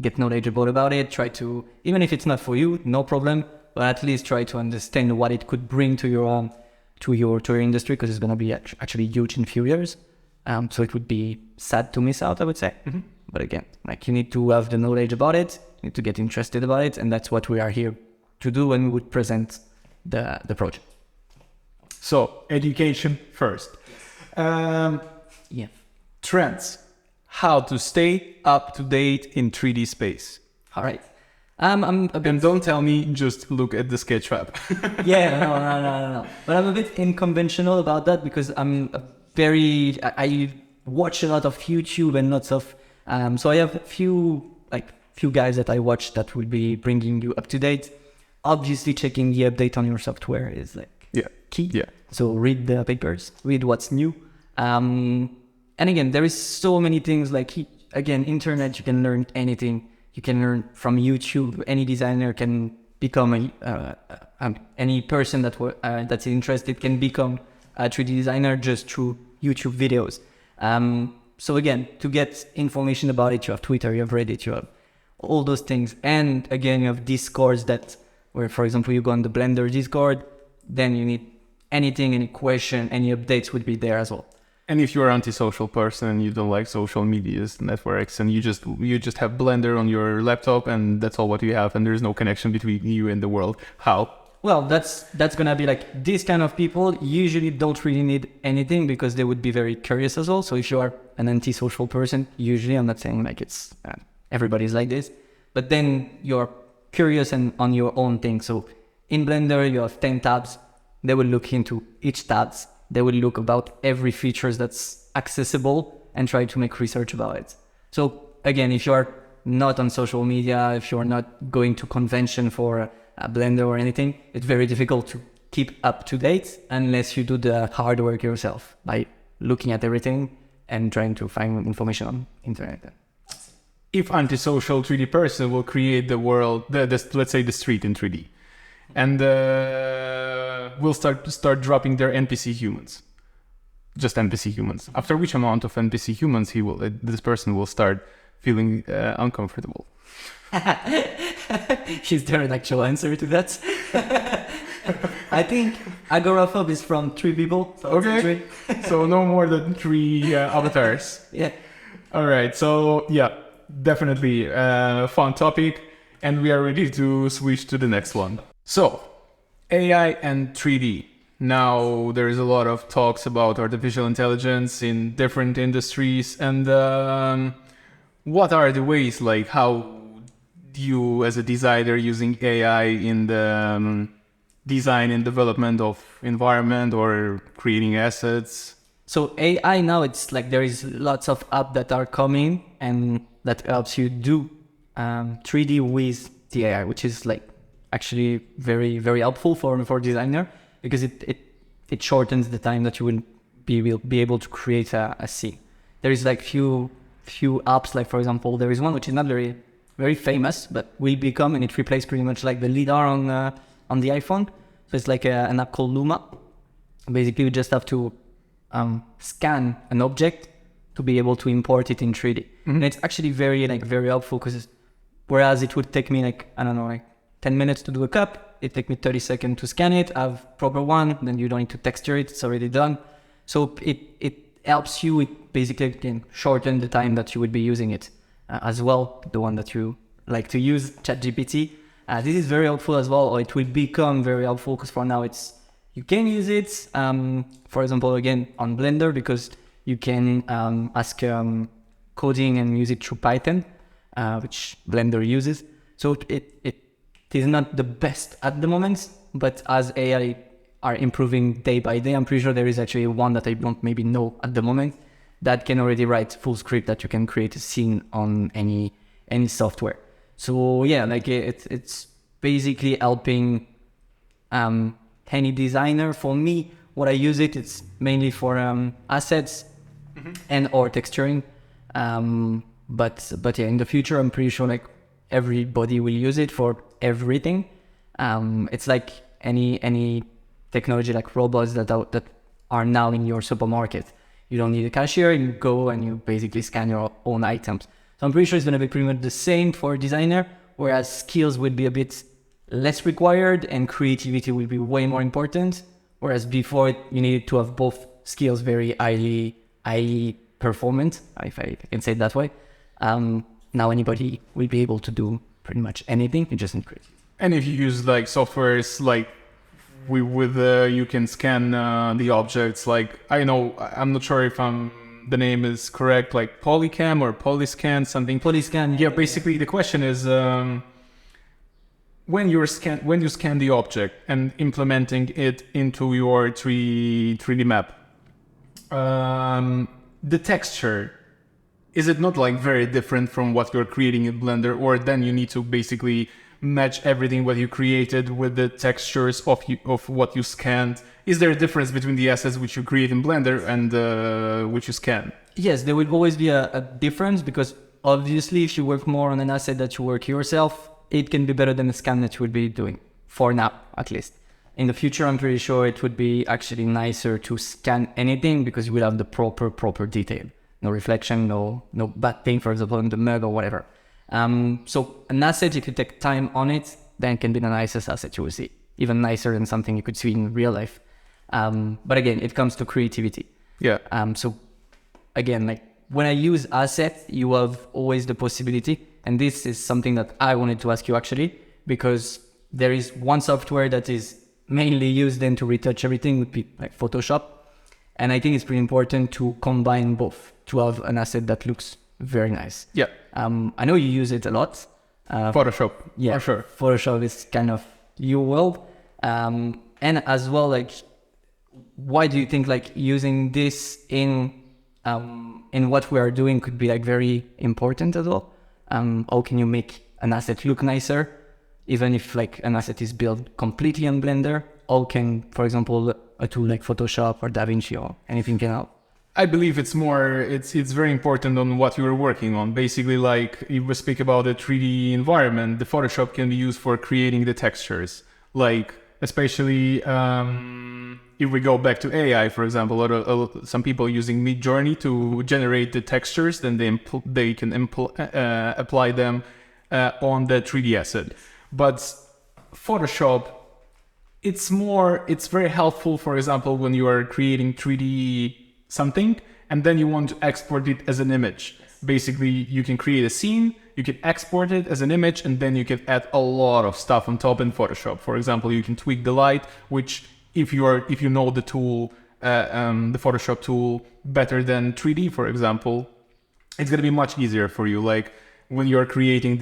get knowledgeable about it. Try to, even if it's not for you, no problem, but at least try to understand what it could bring to your industry, because it's going to be actually huge in a few years. So it would be sad to miss out, I would say. Mm-hmm. But again, like you need to have the knowledge about it, you need to get interested about it, and that's what we are here to do when we would present the project. So education first. Trends. How to stay up to date in 3D space. All right. And don't tell me just look at the Sketchfab. Yeah, no. But I'm a bit unconventional about that because I watch a lot of YouTube and lots of so I have a few guys that I watch that will be bringing you up to date. Obviously, checking the update on your software is key. Yeah. So read the papers, read what's new. And again, there is so many things internet. You can learn anything. You can learn from YouTube. Any designer can become any person that's interested can become a 3D designer just through YouTube videos. So again, to get information about it, you have Twitter, you have Reddit, you have all those things. And again, you have Discords where, for example, you go on the Blender Discord, then you need anything, any question, any updates would be there as well. And if you're an antisocial person and you don't like social medias, networks, and you just have Blender on your laptop and that's all what you have, and there's no connection between you and the world, how? Well, that's gonna be like these kind of people usually don't really need anything because they would be very curious as well. So if you are an antisocial person, usually, I'm not saying like it's everybody's like this, but then you're curious and on your own thing. So in Blender, you have 10 tabs. They will look into each tabs. They will look about every features that's accessible and try to make research about it. So again, if you're not on social media, if you're not going to convention for a Blender or anything, it's very difficult to keep up to date unless you do the hard work yourself by looking at everything and trying to find information on internet. If antisocial 3D person will create the world, let's say the street in 3D, and will start dropping their NPC humans, just NPC humans. After which amount of NPC humans this person will start feeling uncomfortable. Is there an actual answer to that? I think agoraphobe is from 3 people. So Okay, so no more than 3 avatars. Yeah. All right, so yeah, definitely a fun topic, and we are ready to switch to the next one. So, AI and 3D. Now there is a lot of talks about artificial intelligence in different industries, and what are the ways, like how you as a designer using AI in the design and development of environment or creating assets? So AI now, it's like there is lots of apps that are coming and that helps you do 3D with the AI, which is like actually very, very helpful for designer, because it shortens the time that you will be able to create a scene. There is like few apps, like for example, there is one which is not very famous, but will become, and it replaces pretty much like the LiDAR on the iPhone. So it's like an app called Luma. Basically, you just have to scan an object to be able to import it in 3D. And it's actually very helpful, because whereas it would take me like, I don't know, like 10 minutes to do a cup, it takes me 30 seconds to scan it, have proper one, then you don't need to texture it, it's already done. So it helps you, it basically can shorten the time that you would be using it. As well, the one that you like to use, ChatGPT. This is very helpful as well, or it will become very helpful, because for now you can use it, for example, again, on Blender, because you can ask coding and use it through Python, which Blender uses. So it is not the best at the moment, but as AI are improving day by day, I'm pretty sure there is actually one that I don't maybe know at the moment that can already write full script that you can create a scene on any software. So yeah, like it's basically helping any designer. For me, what I use it's mainly for assets and or texturing. But yeah, in the future, I'm pretty sure like everybody will use it for everything. It's like any technology, like robots that are now in your supermarket. You don't need a cashier, you go and you basically scan your own items. So I'm pretty sure it's going to be pretty much the same for a designer, whereas skills would be a bit less required and creativity will be way more important. Whereas before you needed to have both skills very highly performant, if I can say it that way. Now anybody will be able to do pretty much anything, you just need creativity. And if you use like softwares like you can scan the objects, like I'm not sure if the name is correct, like Polycam or Polyscan, something. Polyscan. Yeah, basically the question is when you scan the object and implementing it into your 3D map, the texture, is it not like very different from what you're creating in Blender, or then you need to basically match everything what you created with the textures of what you scanned? Is there a difference between the assets which you create in Blender and which you scan? Yes, there will always be a difference, because obviously if you work more on an asset that you work yourself, it can be better than the scan that you would be doing, for now at least. In the future, I'm pretty sure it would be actually nicer to scan anything, because you will have the proper detail. No reflection, no bad thing, for example, in the mug or whatever. So an asset, if you take time on it, then it can be the nicest asset you will see. Even nicer than something you could see in real life. But again, it comes to creativity. Yeah. So again, like when I use assets, you have always the possibility. And this is something that I wanted to ask you actually, because there is one software that is mainly used then to retouch everything, would be like Photoshop. And I think it's pretty important to combine both, to have an asset that looks very nice. Yeah. I know you use it a lot. Photoshop. Yeah, for sure. Photoshop is kind of your world. And as well, like, why do you think like using this in what we are doing could be like very important as well? How can you make an asset look nicer, even if like an asset is built completely on Blender? How can, for example, a tool like Photoshop or DaVinci or anything can help? I believe it's very important on what you're working on. Basically, like if we speak about a 3D environment, the Photoshop can be used for creating the textures. Like especially if we go back to AI, for example, some people using Midjourney to generate the textures, then they can apply them on the 3D asset. But Photoshop, it's very helpful, for example, when you are creating 3D something and then you want to export it as an image. Yes. Basically, you can create a scene, you can export it as an image, and then you can add a lot of stuff on top in Photoshop. For example, you can tweak the light, which if you know the tool, the Photoshop tool better than 3D, for example, it's gonna be much easier for you. Like when you're creating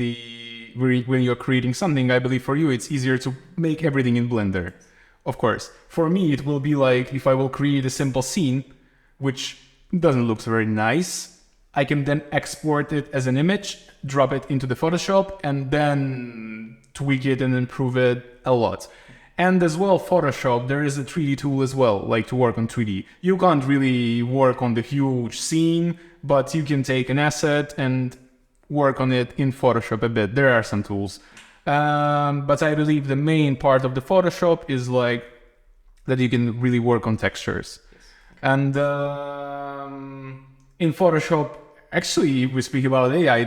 something, I believe for you it's easier to make everything in Blender. Of course, for me it will be like if I will create a simple scene, which doesn't look very nice, I can then export it as an image, drop it into the Photoshop, and then tweak it and improve it a lot. And as well, Photoshop, there is a 3D tool as well, like to work on 3D. You can't really work on the huge scene, but you can take an asset and work on it in Photoshop a bit. There are some tools. But I believe the main part of the Photoshop is like that you can really work on textures. And in Photoshop, actually, if we speak about AI,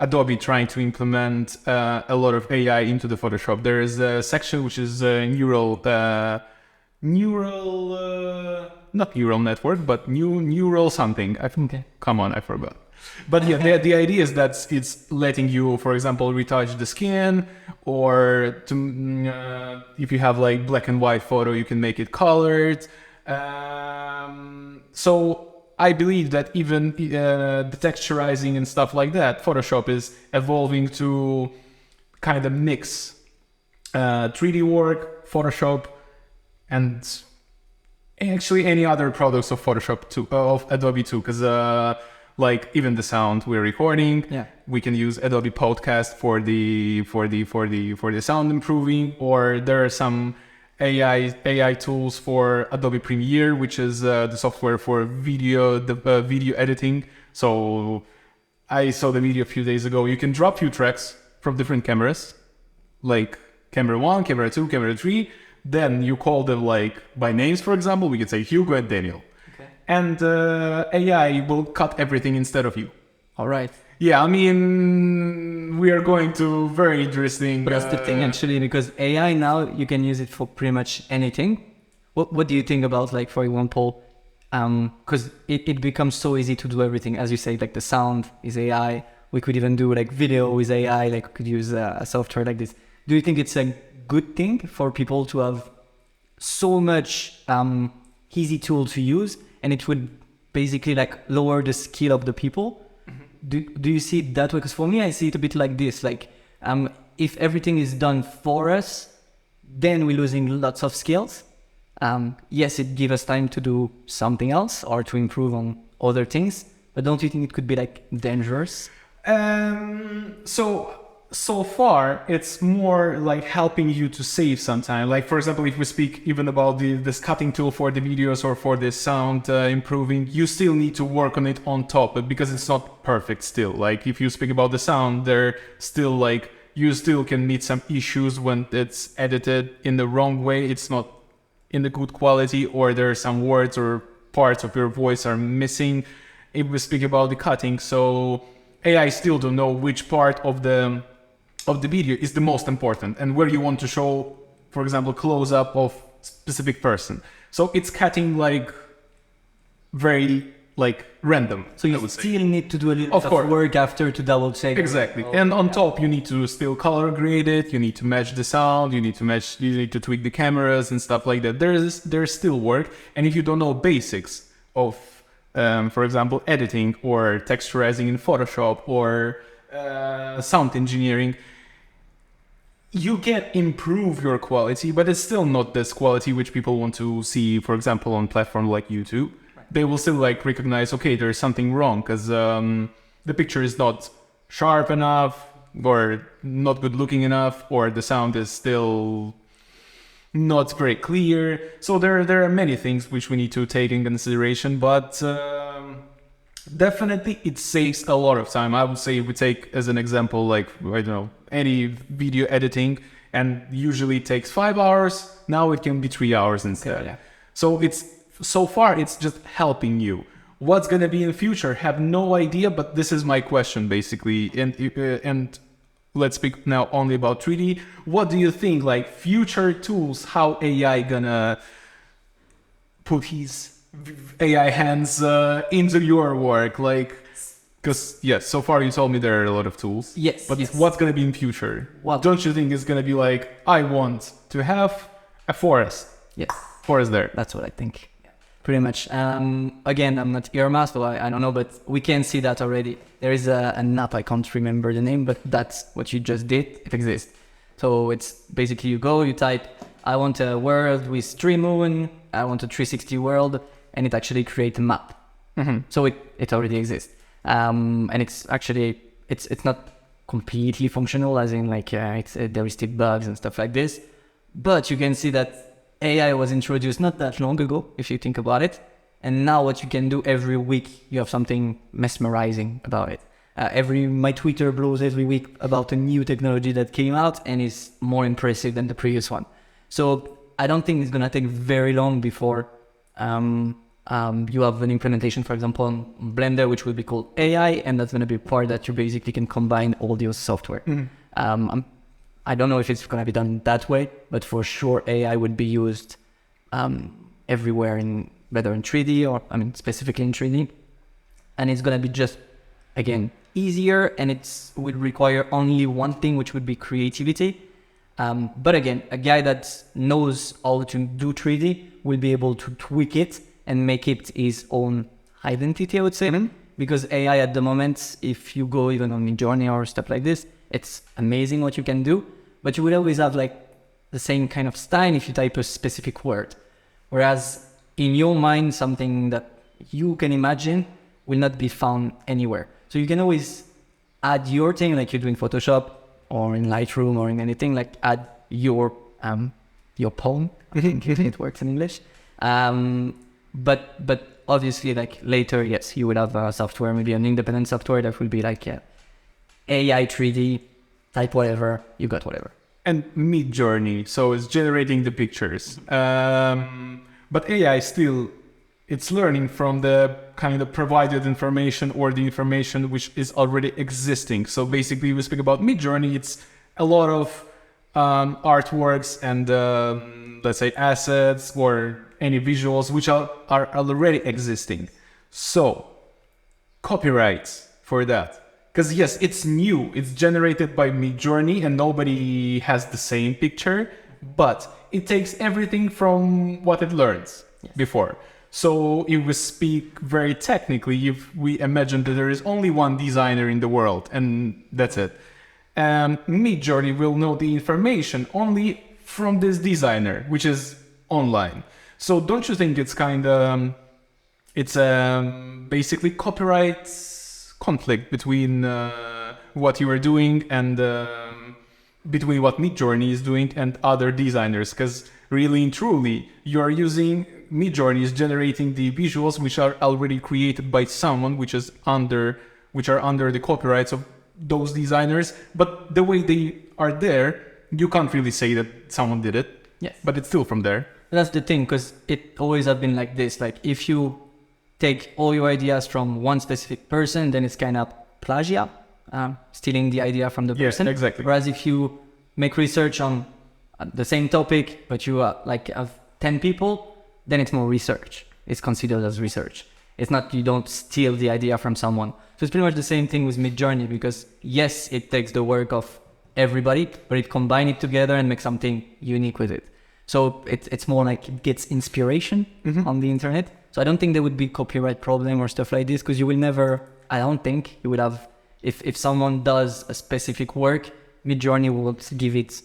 Adobe trying to implement a lot of AI into the Photoshop. There is a section which is not neural network, but neural something. Come on, I forgot. But yeah, the idea is that it's letting you, for example, retouch the skin, or if you have like black and white photo, you can make it colored. So I believe that even the texturizing and stuff like that, Photoshop is evolving to kind of mix 3D work, Photoshop, and actually any other products of Photoshop too, of Adobe too, because like even the sound we're recording, we can use Adobe Podcast for the sound improving, or there are some AI tools for Adobe Premiere, which is the software for video editing. So I saw the video a few days ago. You can drop few tracks from different cameras, like camera 1, camera 2, camera 3. Then you call them like by names, for example. We could say Hugo and Daniel. Okay. And AI will cut everything instead of you. All right. Yeah, I mean, we are going to very interesting. But that's the thing, actually, because AI now, you can use it for pretty much anything. What do you think about, like, for example, because it becomes so easy to do everything. As you say, like the sound is AI. We could even do like video with AI, like we could use a software like this. Do you think it's a good thing for people to have so much easy tool to use, and it would basically like lower the skill of the people? Do you see it that way? Because for me, I see it a bit like this. Like, if everything is done for us, then we're losing lots of skills. Yes, it gives us time to do something else or to improve on other things. But don't you think it could be like dangerous? So far, it's more like helping you to save some time. Like, for example, if we speak even about this cutting tool for the videos or for the sound improving, you still need to work on it on top, because it's not perfect still. Like, if you speak about the sound, there still like, you still can meet some issues when it's edited in the wrong way. It's not in the good quality, or there are some words or parts of your voice are missing. If we speak about the cutting, so AI still don't know which part of the video is the most important and where you want to show, for example, close up of specific person. So it's cutting like very like random. So you still need to do a little bit of work after to double check. Exactly. And on top, you need to still color grade it. You need to match the sound. You need to tweak the cameras and stuff like that. There's still work. And if you don't know basics of, for example, editing or texturizing in Photoshop or sound engineering, you can improve your quality, but it's still not this quality which people want to see, for example, on platform like YouTube. Right. They will still like recognize, okay, there's something wrong because the picture is not sharp enough or not good looking enough, or the sound is still not very clear. So there are many things which we need to take in consideration, but definitely it saves a lot of time. I would say if we take as an example, like, I don't know, any video editing, and usually it takes 5 hours. Now it can be 3 hours instead. Yeah. So so far it's just helping you. What's gonna be in the future? Have no idea, but this is my question basically. And let's speak now only about 3D. What do you think, like future tools, how AI gonna put his AI hands into your work? Like, because yes, so far you told me there are a lot of tools. Yes. But yes. what's gonna be in future? Well, Don't you think it's gonna be like, I want to have a forest? Yes. Forest there. That's what I think. Pretty much. Again, I'm not earmass, so I don't know, but we can see that already. There is an app, I can't remember the name, but that's what you just did. It exists. So it's basically you go, you type, I want a world with 3 moon, I want a 360 world, and it actually creates a map. So it already exists. And it's actually, it's not completely functional, as in like there is still bugs and stuff like this. But you can see that AI was introduced not that long ago, if you think about it. And now what you can do every week, you have something mesmerizing about it. My Twitter blows every week about a new technology that came out and is more impressive than the previous one. So I don't think it's going to take very long before you have an implementation, for example, on Blender, which will be called AI, and that's going to be a part that you basically can combine all those software. I don't know if it's going to be done that way, but for sure AI would be used everywhere, whether in 3D or, specifically in 3D. And it's going to be just, again, easier, and it would require only one thing, which would be creativity. But again, a guy that knows how to do 3D will be able to tweak it and make it his own identity, I would say. Because AI at the moment, if you go even on Midjourney or stuff like this, it's amazing what you can do, but you will always have like the same kind of style if you type a specific word. Whereas in your mind, something that you can imagine will not be found anywhere. So you can always add your thing, like you do in Photoshop or in Lightroom or in anything, like add your poem. I think it works in English. But obviously, like later, yes, you will have software, maybe an independent software that will be like AI 3D, type whatever, you got whatever. And Midjourney, so it's generating the pictures. But AI still, it's learning from the kind of provided information or the information which is already existing. So basically, we speak about Midjourney, it's a lot of artworks and let's say assets or any visuals which are already existing. So copyrights for that. Because yes, it's new, it's generated by Midjourney and nobody has the same picture, but it takes everything from what it learns before. So if we speak very technically, if we imagine that there is only one designer in the world and that's it, Midjourney will know the information only from this designer, which is online. So don't you think it's kind of, it's basically copyright conflict between what you are doing and between what Midjourney is doing and other designers? Because really and truly, you are using Midjourney is generating the visuals which are already created by someone which are under the copyrights of those designers. But the way they are there, you can't really say that someone did it. Yes. But it's still from there. That's the thing, because it always have been like this. Like if you take all your ideas from one specific person, then it's kind of plagiat, stealing the idea from the person. Yes, exactly. Whereas if you make research on the same topic, but you have 10 people, then it's more research. It's considered as research. It's not, you don't steal the idea from someone. So it's pretty much the same thing with Midjourney, because yes, it takes the work of everybody, but it combines it together and makes something unique with it. So it's more like it gets inspiration on the internet. So I don't think there would be copyright problem or stuff like this, because you will never, I don't think you would have, if someone does a specific work, Midjourney will give it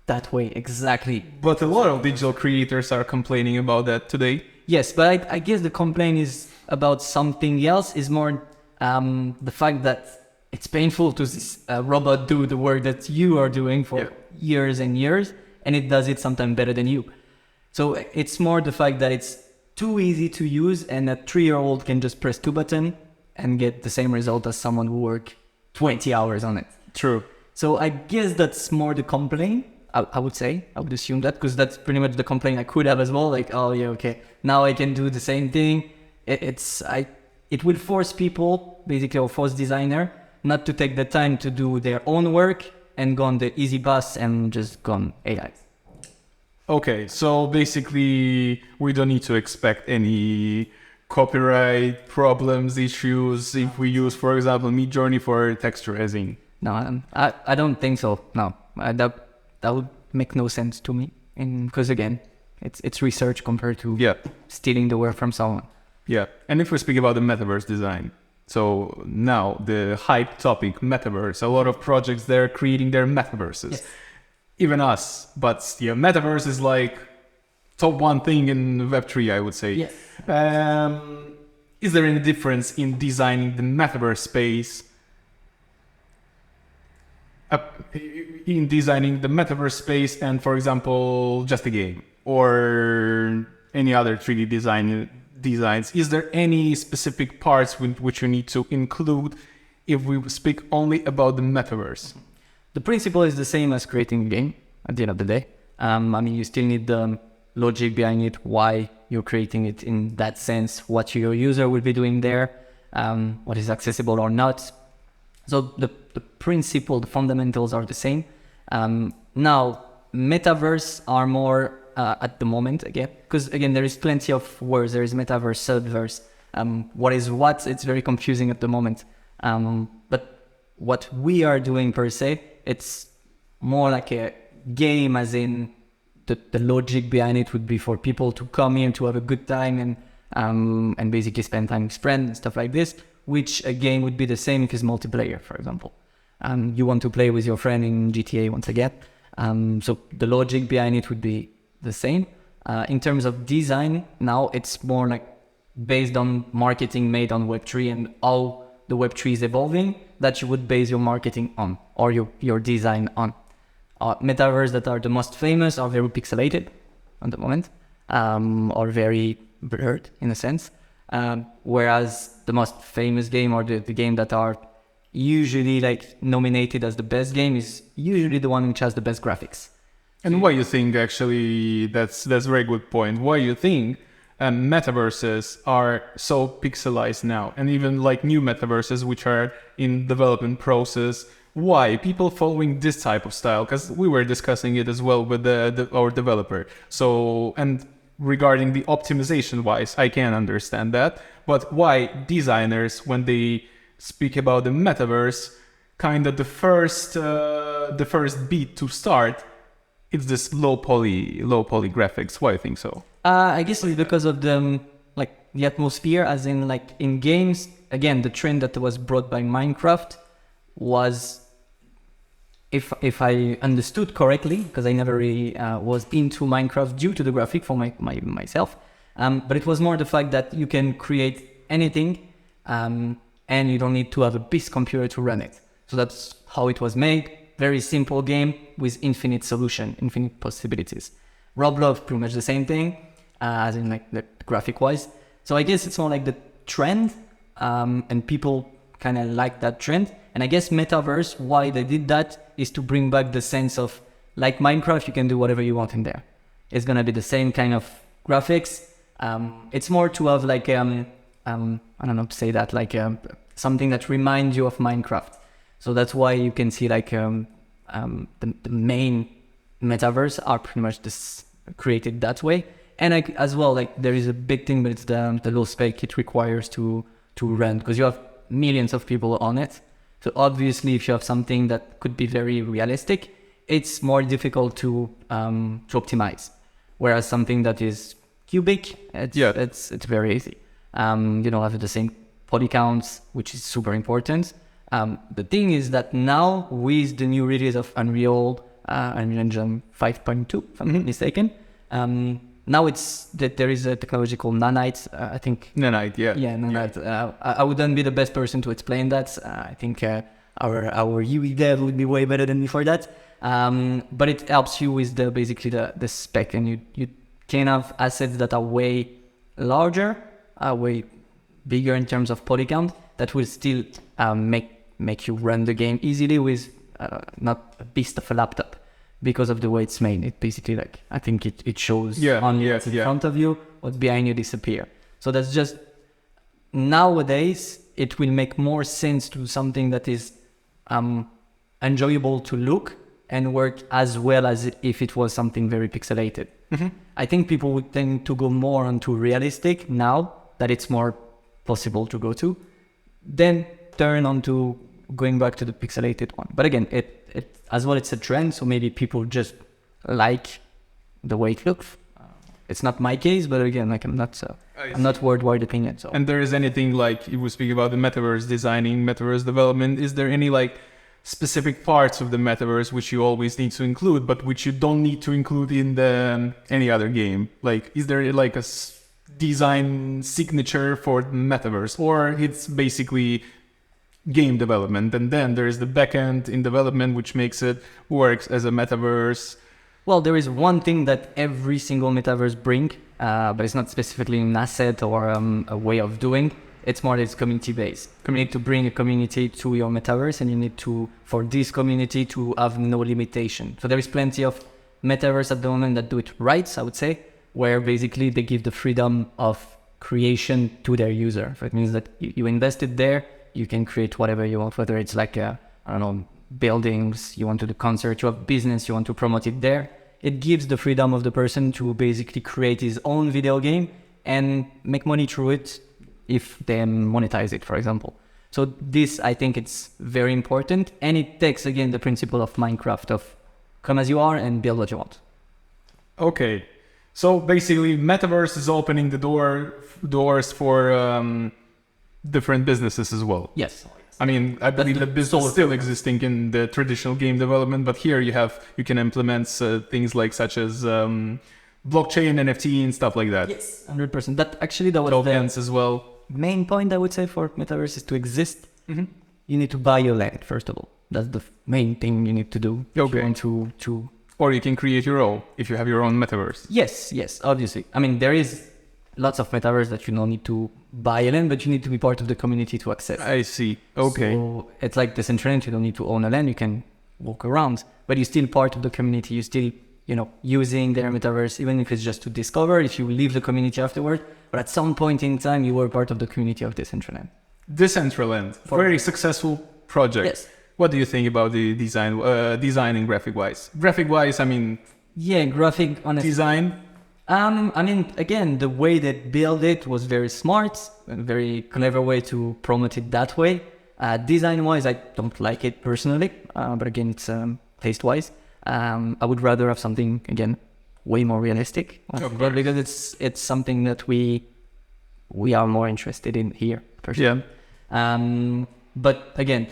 that way exactly. But a lot of digital creators are complaining about that today. Yes, but I guess the complaint is about something else, is more the fact that it's painful to see a robot do the work that you are doing for years and years, and it does it sometimes better than you. So it's more the fact that it's too easy to use, and a 3-year-old can just press 2 buttons and get the same result as someone who worked 20 hours on it. True. So I guess that's more the complaint. I would say, I would assume that, because that's pretty much the complaint I could have as well. Like, oh yeah, okay, now I can do the same thing. It will force people, basically, or force designer not to take the time to do their own work and go on the easy bus and just go on AI. Okay, so basically we don't need to expect any copyright problems, issues if we use, for example, Midjourney for texturizing. No, I don't think so. No, that would make no sense to me. Because again, it's research compared to stealing the work from someone. Yeah, and if we speak about the metaverse design, so now the hype topic, metaverse, a lot of projects there creating their metaverses. Yes. Even us, but yeah, metaverse is like top one thing in Web3, I would say. Yes. Is there any difference in designing the metaverse space? In designing the metaverse space and, for example, just a game or any other 3D designs, is there any specific parts which you need to include if we speak only about the metaverse? The principle is the same as creating a game at the end of the day. I mean, you still need the logic behind it, why you're creating it in that sense, what your user will be doing there, what is accessible or not. So the principle, the fundamentals are the same. Now, metaverse are more at the moment, again, because again, there is plenty of words. There is metaverse, subverse. What is what? It's very confusing at the moment. But what we are doing per se, it's more like a game, as in the logic behind it would be for people to come here to have a good time and basically spend time with friends and stuff like this, which a game would be the same if it's multiplayer, for example. You want to play with your friend in GTA once again. So the logic behind it would be the same. In terms of design, now it's more like based on marketing made on Web3 and how the Web3 is evolving, that you would base your marketing on or your design on. Metaverse that are the most famous are very pixelated at the moment, or very blurred in a sense. Whereas the most famous game or the game that are usually like nominated as the best game is usually the one which has the best graphics. And why you think actually that's a very good point. Why you think metaverses are so pixelized now, and even like new metaverses which are in development process? Why people following this type of style? Because we were discussing it as well with our developer. So, and regarding the optimization wise, I can understand that. But why designers, when they speak about the metaverse, kind of the first beat to start, it's this low poly graphics. Why do you think so? I guess it's because of the atmosphere, as in like in games. Again, the trend that was brought by Minecraft was, if I understood correctly, because I never really was into Minecraft due to the graphic for myself, but it was more the fact that you can create anything and you don't need to have a big computer to run it. So that's how it was made. Very simple game with infinite solution, infinite possibilities. Roblox, pretty much the same thing, as in like the graphic wise. So I guess it's more like the trend, and people kind of like that trend. And I guess Metaverse, why they did that is to bring back the sense of, like Minecraft, you can do whatever you want in there. It's gonna be the same kind of graphics. It's more to have like, I don't know how to say that, like something that reminds you of Minecraft. So that's why you can see like the main Metaverse are pretty much created that way. And as well, like there is a big thing, but it's the low spec it requires to run, because you have millions of people on it. So obviously, if you have something that could be very realistic, it's more difficult to optimize. Whereas something that is cubic, it's very easy. You don't have the same poly counts, which is super important. The thing is that now with the new release of Unreal Engine 5.2, if I'm not mistaken, now it's that there is a technology called Nanite. I think Nanite, yeah, Nanite. I wouldn't be the best person to explain that. I think our UI dev would be way better than me for that. But it helps you with basically the spec, and you can have assets that are way larger, way bigger in terms of poly count, that will still make you run the game easily with not a beast of a laptop. because of the way it's made. It basically like, I think it shows Yeah, only yeah, what's in yeah. front of you, what's behind you disappear. So that's just, nowadays, it will make more sense to something that is enjoyable to look and work as well as if it was something very pixelated. I think people would tend to go more onto realistic now that it's more possible to go to, then turn onto going back to the pixelated one. But again, it as well, it's a trend, so maybe people just like the way it looks. It's not my case, but again, like I'm not worldwide opinion. So. And there is anything like, if we speak about the metaverse designing, metaverse development, is there any like specific parts of the metaverse which you always need to include, but which you don't need to include in the any other game? Like, is there like a design signature for the metaverse, or it's basically game development, and then there is the backend in development which makes it works as a metaverse? Well, there is one thing that every single metaverse bring, but it's not specifically an asset or a way of doing. It's more that it's community based. You need to bring a community to your metaverse, and you need to, for this community to have no limitation. So there is plenty of metaverse at the moment that do it right, I would say, where basically they give the freedom of creation to their user. So it means that you invested there, you can create whatever you want, whether it's like I don't know, buildings, you want to do concert, you have business, you want to promote it there. It gives the freedom of the person to basically create his own video game and make money through it if they monetize it, for example. So this, I think it's very important, and it takes again the principle of Minecraft of come as you are and build what you want. Okay, so basically metaverse is opening the doors for different businesses as well. Yes. I mean, I believe that business is still existing in the traditional game development, but here you can implement things like such as blockchain, NFT, and stuff like that. Yes, 100%. That was Tokens as well. Main point I would say for metaverse is to exist. You need to buy your land first of all. That's the main thing you need to do. Okay. If you want to. Or you can create your own if you have your own metaverse. Yes, obviously. I mean, there is lots of metaverse that you don't need to buy a land, but you need to be part of the community to access. I see. Okay. So it's like Decentraland. You don't need to own a land. You can walk around, but you're still part of the community. You're still, using their metaverse, even if it's just to discover, if you leave the community afterward. But at some point in time, you were part of the community of Decentraland. Decentraland, very successful project. Yes. What do you think about the designing graphic-wise? Graphic-wise, I mean... Yeah, graphic, honestly. Design? I mean, again, the way they built it was very smart, a very clever way to promote it that way. Design-wise, I don't like it personally, but again, it's taste-wise. I would rather have something, again, way more realistic, because it's something that we are more interested in here, personally. Yeah. But again,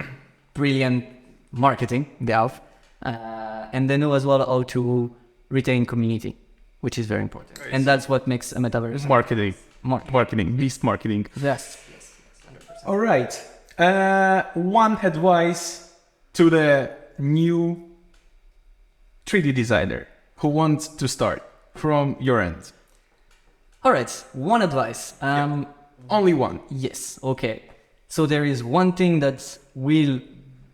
brilliant marketing they have, and they know as well how to retain community, which is very important. And that's what makes a metaverse. Marketing, beast marketing. Yes. 100%. All right. One advice to the new 3D designer who wants to start from your end. All right. One advice. Only one. Yes. Okay. So there is one thing that will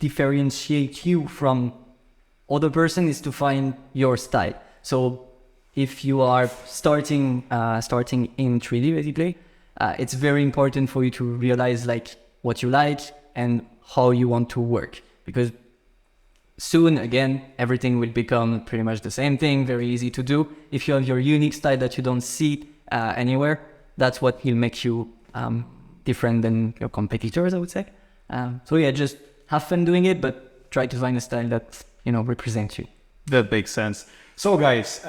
differentiate you from other person is to find your style. So if you are starting in 3D, basically, it's very important for you to realize like what you like and how you want to work, because soon, again, everything will become pretty much the same thing, very easy to do. If you have your unique style that you don't see anywhere, that's what will make you different than your competitors, I would say. So yeah, just have fun doing it, but try to find a style that, represents you. That makes sense. So guys,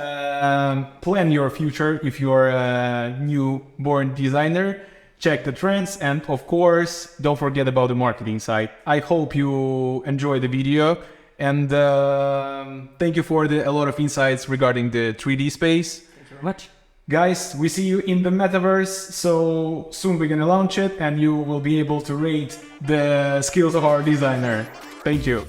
plan your future if you're a newborn designer. Check the trends, and of course, don't forget about the marketing side. I hope you enjoyed the video, and thank you for a lot of insights regarding the 3D space. Thank you very much. Guys, we see you in the metaverse, so soon we're gonna launch it, and you will be able to rate the skills of our designer. Thank you.